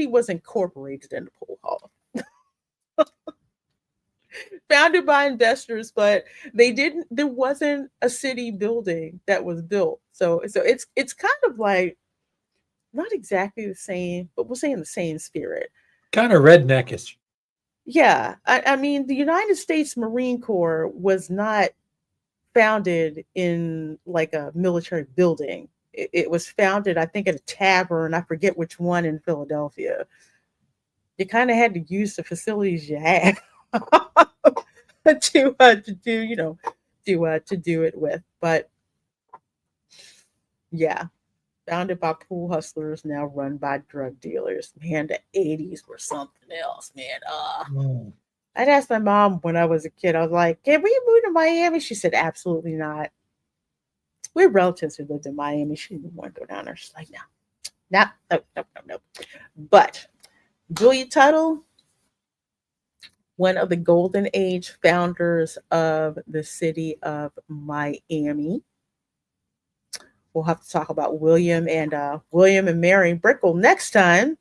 was incorporated into Pool Hall, founded by investors, but there wasn't a city building that was built. So it's kind of like not exactly the same, but we'll say in the same spirit. Kind of redneckish. Yeah, I mean, the United States Marine Corps was not founded in like a military building. It was founded, I think, at a tavern. I forget which one in Philadelphia. You kind of had to use the facilities you had to do to do it with. But yeah, founded by pool hustlers, now run by drug dealers. Man, the '80s were something else, man. Mm. I'd asked my mom when I was a kid. I was like, "Can we move to Miami?" She said, "Absolutely not." We have relatives who lived in Miami. She didn't want to go down there. She's like, "No, no, no, no, no, no." But Julia Tuttle, one of the golden age founders of the city of Miami. We'll have to talk about William and Mary Brickell next time,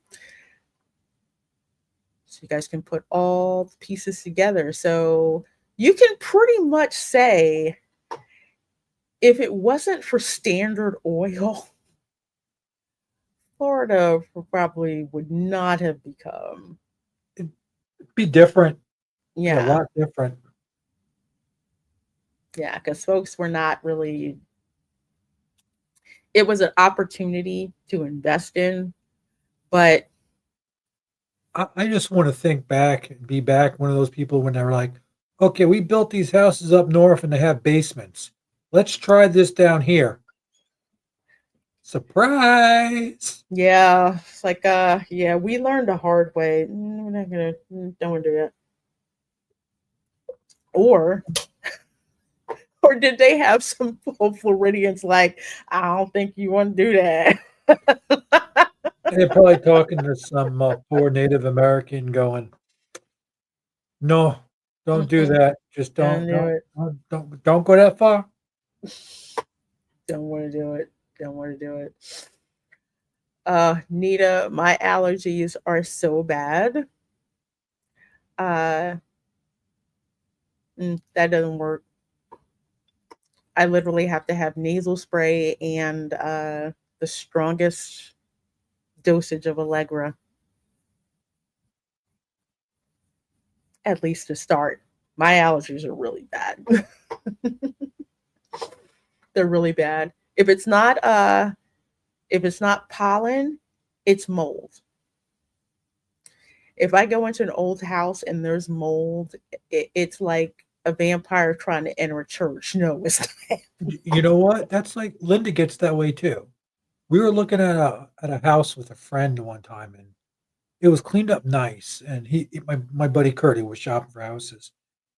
so you guys can put all the pieces together. So you can pretty much say, if it wasn't for Standard Oil, Florida probably would not have become. It'd be different. Be a Yeah, lot different. yeah, because folks were not really. It was an opportunity to invest in, but I just want to think back and be back one of those people when they're like, okay, we built these houses up north and they have basements. Let's try this down here. Surprise. yeah, it's like yeah, we learned the hard way. We're not gonna, don't want to do that. Or or did they have some Floridians like, I don't think you want to do that. And they're probably talking to some poor Native American going, no, don't do Mm-mm, that. Just don't do it. don't go that far. Don't want to do it. Don't want to do it. Nita, my allergies are so bad. Uh, that doesn't work. I literally have to have nasal spray and the strongest dosage of Allegra, at least to start My allergies are really bad. They're really bad. If it's not pollen, it's mold. If I go into an old house and there's mold, it's like a vampire trying to enter a church. No, it's not. You know what? That's like Linda gets that way too. We were looking at a house with a friend one time, and it was cleaned up nice. And my buddy Curdy was shopping for houses,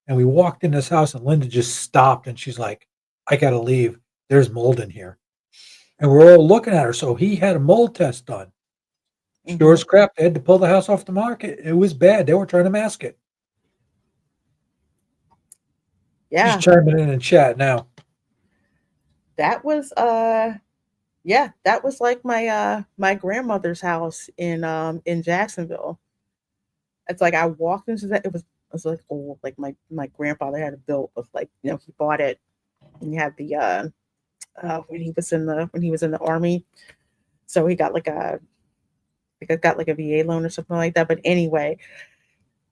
and we walked in this house, and Linda just stopped, and she's like, "I gotta leave. There's mold in here." And we're all looking at her. So he had a mold test done. Sure as crap, they had to pull the house off the market. It was bad. They were trying to mask it. Yeah, She's chiming in chat now. that was yeah, that was like my grandmother's house in Jacksonville. It's like I walked into that. It was like old, like my grandfather had it built with like he bought it and he had the when he was in the army, so he got like a got like a VA loan or something like that. But anyway,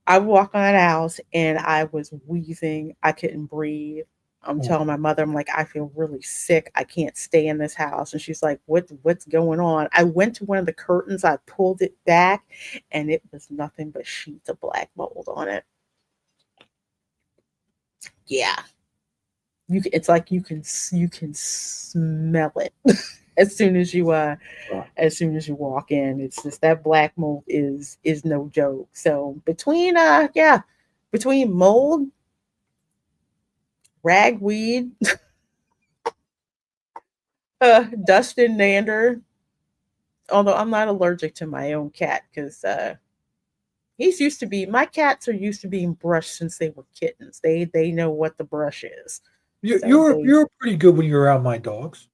I walked on that house and I was wheezing. I couldn't breathe. I'm telling my mother, I'm like, I feel really sick. I can't stay in this house. And she's like, what's going on? I went to one of the curtains, I pulled it back, and it was nothing but sheets of black mold on it. Yeah. It's like you can smell it as soon as you walk in. It's just that black mold is no joke. So between mold, ragweed, Dustin Nander. Although I'm not allergic to my own cat because my cats are used to being brushed since they were kittens. They know what the brush is. You're pretty good when you're around my dogs.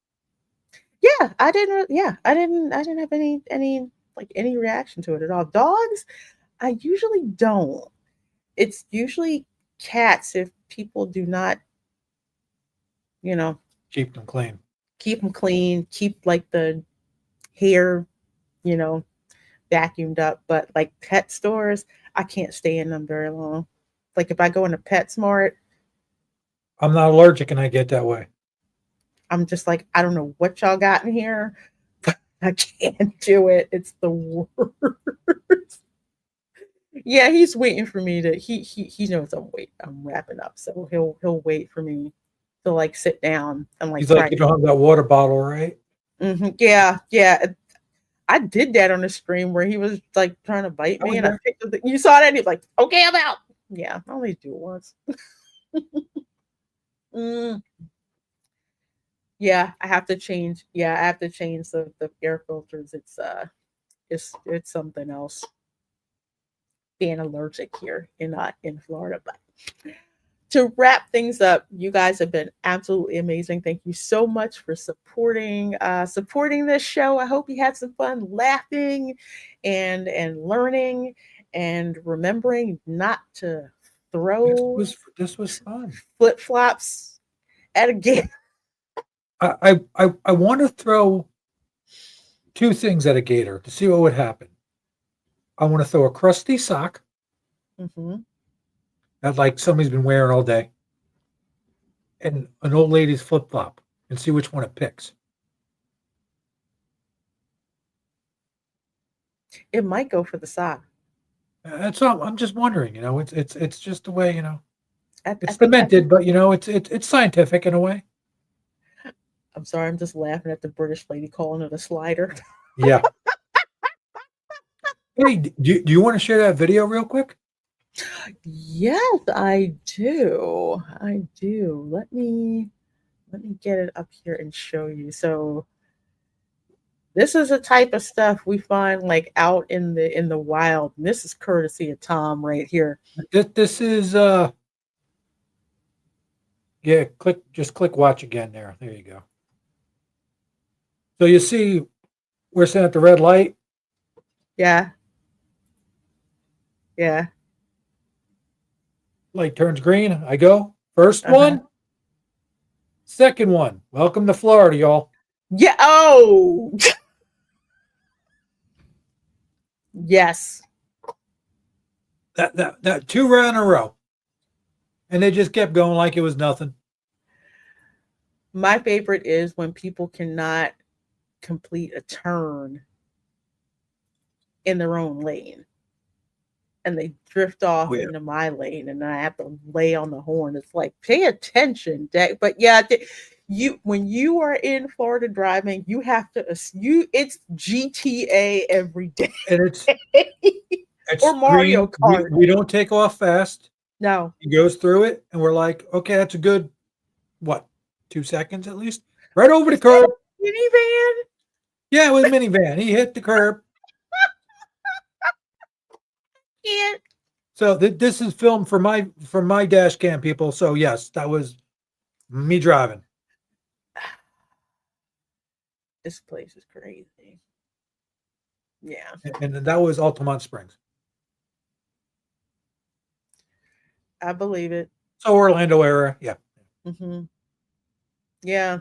Yeah, I didn't have any reaction to it at all. Dogs, I usually don't. It's usually cats if people do not, Keep them clean. keep them clean, keep like the hair, you know, vacuumed up. But like pet stores, I can't stay in them very long. Like if I go into PetSmart, I'm not allergic, and I get that way. I'm just like, I don't know what y'all got in here. I can't do it. It's the worst. Yeah, he's waiting for me to. He knows I'm wrapping up, so he'll wait for me to like sit down and like. He's like, you don't have that water bottle, right? Yeah, yeah. I did that on the stream where he was like trying to bite me, and I picked up you saw that. And he's like, "Okay, I'm out." Yeah, I only do it once. Yeah, I have to change. Yeah, I have to change the air filters. It's something else. Being allergic here in Florida, but to wrap things up, you guys have been absolutely amazing. Thank you so much for supporting this show. I hope you had some fun laughing and learning and remembering not to throw This was fun. flip-flops at a game. I want to throw two things at a gator to see what would happen. I want to throw a crusty sock that like somebody's been wearing all day, and an old lady's flip flop, and see which one it picks. It might go for the sock. That's all. I'm just wondering. It's just the way. It's think demented, but it's scientific in a way. I'm sorry, I'm just laughing at the British lady calling it a slider. Yeah. Hey, do you want to share that video real quick? Yes, I do. I do. Let me get it up here and show you. So this is the type of stuff we find like out in the wild. And this is courtesy of Tom right here. This is yeah, click watch again there. There you go. So you see we're sitting at the red light. Yeah. Yeah. Light turns green. I go. First one. Second one. Welcome to Florida, y'all. Yeah. Oh. Yes. That 2 round in a row. And they just kept going like it was nothing. My favorite is when people cannot complete a turn in their own lane and they drift off Oh, yeah. into my lane and I have to lay on the horn. It's like, pay attention, Jack. But yeah, you when you are in Florida driving, you have to it's GTA every day. And it's Or Mario green. Kart. We don't take off fast. No. He goes through it, and we're like, okay, that's a good, what, 2 seconds at least? Right over the Is that curb. a minivan? Yeah, it was a minivan. He hit the curb. Can't. So this is filmed for my dash cam people. So yes, that was me driving. This place is crazy. Yeah. And that was Altamont Springs. I believe it. So Orlando area. Yeah. Hmm. Yeah.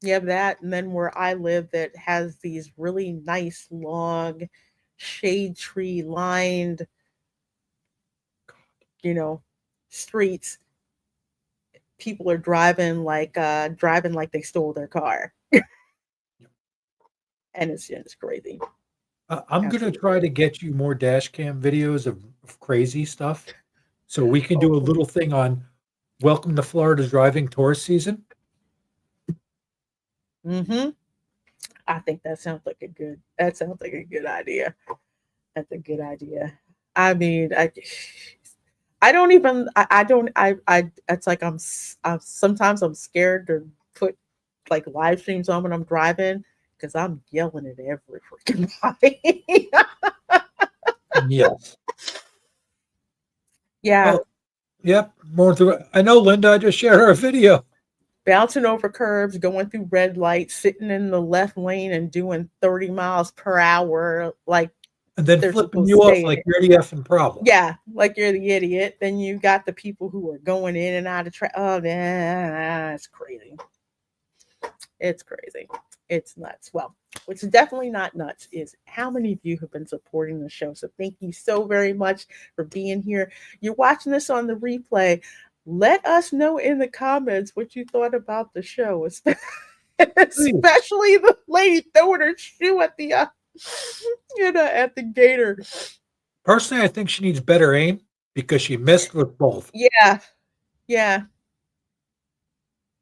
Yeah, that. And then where I live, that has these really nice, long, shade tree lined, you know, streets. People are driving like they stole their car. And it's crazy. I'm going to Absolutely try to crazy. get you more dash cam videos of crazy stuff. So we can do a little thing on welcome to Florida's driving tourist season. Mm-hmm. I think that sounds like a good idea. That's a good idea. I mean, I don't even I don't I it's like I'm sometimes I'm scared to put like live streams on when I'm driving because I'm yelling at every freaking body. Yes. Yeah, Well, yep. More through. I know, Linda. I just shared our video, bouncing over curbs, going through red lights, sitting in the left lane and doing 30 miles per hour like and then they're flipping supposed you to off stay in like it. you're the effing problem. Yeah, like you're the idiot. Then you got the people who are going in and out of oh man, it's crazy. It's crazy. It's nuts. Well, what's definitely not nuts is how many of you have been supporting the show. So thank you so very much for being here. You're watching this on the replay. Let us know in the comments what you thought about the show, Please. especially the lady throwing her shoe at the at the gator. Personally, I think she needs better aim because she missed with both. Yeah, yeah.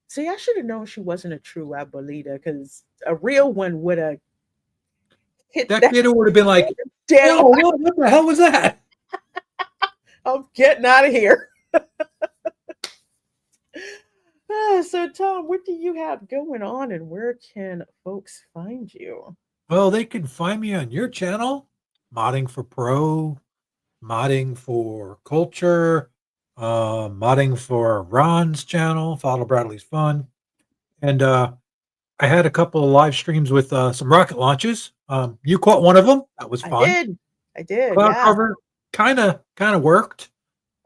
See, I should have known she wasn't a true Abuelita because a real one would have hit That that kid would have been like, dead. "Whoa, what the hell was that?" I'm getting out of here. So, Tom, what do you have going on and where can folks find you? Well, they can find me on your channel, modding for pro, modding for culture, modding for Ron's channel, Follow Bradley's Fun, and I had a couple of live streams with some rocket launches. You caught one of them. That was I fun. did. I did. Cloud Yeah. cover kind of worked.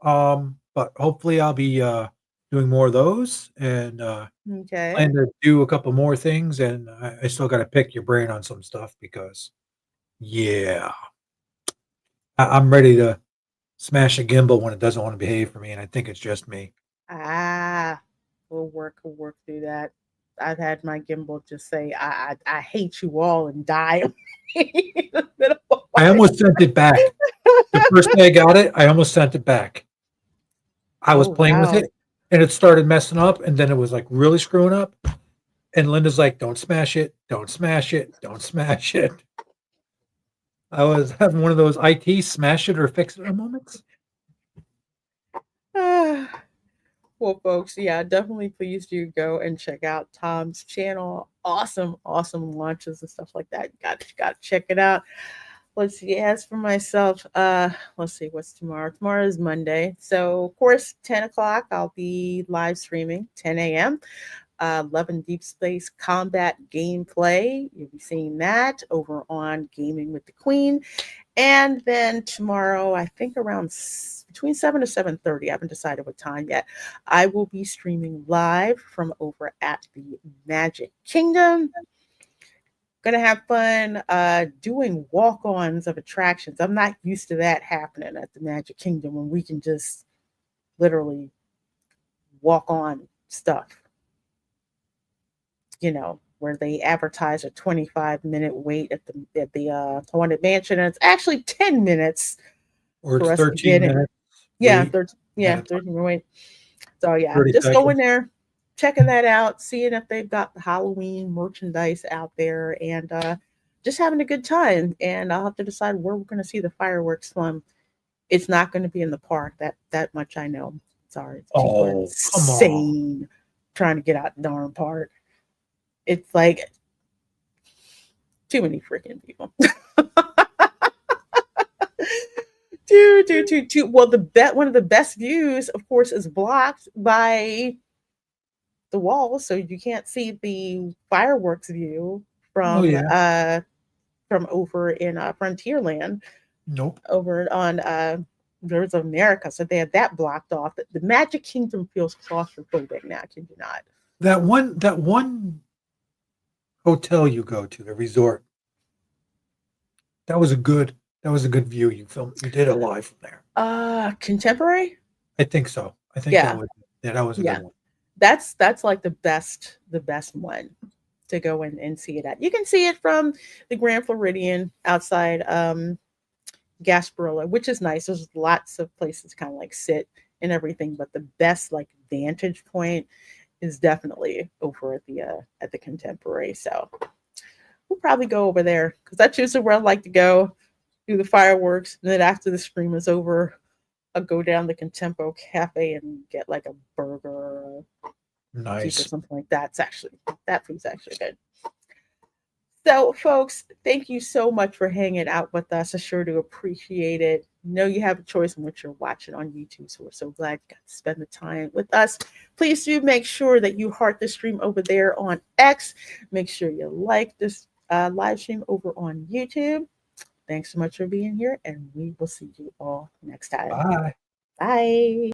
But hopefully I'll be doing more of those and Okay. plan to do a couple more things. And I still got to pick your brain on some stuff because, yeah, I'm ready to smash a gimbal when it doesn't want to behave for me. And I think it's just me. Ah, we'll work through that. I've had my gimbal just say, I hate you all and die. I almost sent it back. The first day I got it, I almost sent it back. I was Oh, playing with wow. it and it started messing up. And then it was like really screwing up. And Linda's like, don't smash it. Don't smash it. Don't smash it. I was having one of those IT smash it or fix it moments. Ah, well, folks, yeah, definitely please do go and check out Tom's channel. Awesome, awesome launches and stuff like that. You got to check it out. Let's see. As for myself, let's see what's tomorrow. Tomorrow is Monday, so of course, 10 o'clock I'll be live streaming. 10 a.m. Love and Deep Space Combat gameplay. You'll be seeing that over on Gaming with the Queen. And then tomorrow, I think around between 7 to 7:30, I haven't decided what time yet, I will be streaming live from over at the Magic Kingdom. Gonna have fun doing walk-ons of attractions. I'm not used to that happening at the Magic Kingdom when we can just literally walk on stuff, you know, where they advertise a 25-minute wait at the Haunted Mansion, and it's actually 10 minutes Or for it's us to 13 get in. minutes. Yeah, Wait, and 13 minute wait. So yeah, 30 just go in seconds. there, checking that out, seeing if they've got the Halloween merchandise out there, and just having a good time. And I'll have to decide where we're going to see the fireworks from. It's not going to be in the park. That much I know. Sorry, people are Oh, come on. insane trying to get out the darn park. It's like too many freaking people. Well, one of the best views, of course, is blocked by the wall, so you can't see the fireworks view Oh, yeah. from over in Frontierland Nope. over on Rivers of America. So they have that blocked off. The Magic Kingdom feels claustrophobic now, can you not? That one hotel you go to, the resort, that was a good view. You did it live from there. Contemporary? I think so. I think Yeah. that was a Yeah. good one. That's like the best one to go in and see it at. You can see it from the Grand Floridian outside Gasparilla, which is nice. There's lots of places to kind of like sit and everything, but the best like vantage point is definitely over at the Contemporary. So we'll probably go over there because that's usually where I like to go, do the fireworks, and then after the scream is over, I'll go down the Contempo Cafe and get like a burger or Nice. or something like that. That food's actually good. So, folks, thank you so much for hanging out with us. I sure do appreciate it. Know you have a choice in what you're watching on YouTube, so we're so glad you got to spend the time with us. Please do make sure that you heart the stream over there on X. Make sure you like this live stream over on YouTube. Thanks so much for being here, and we will see you all next time. Bye. Bye.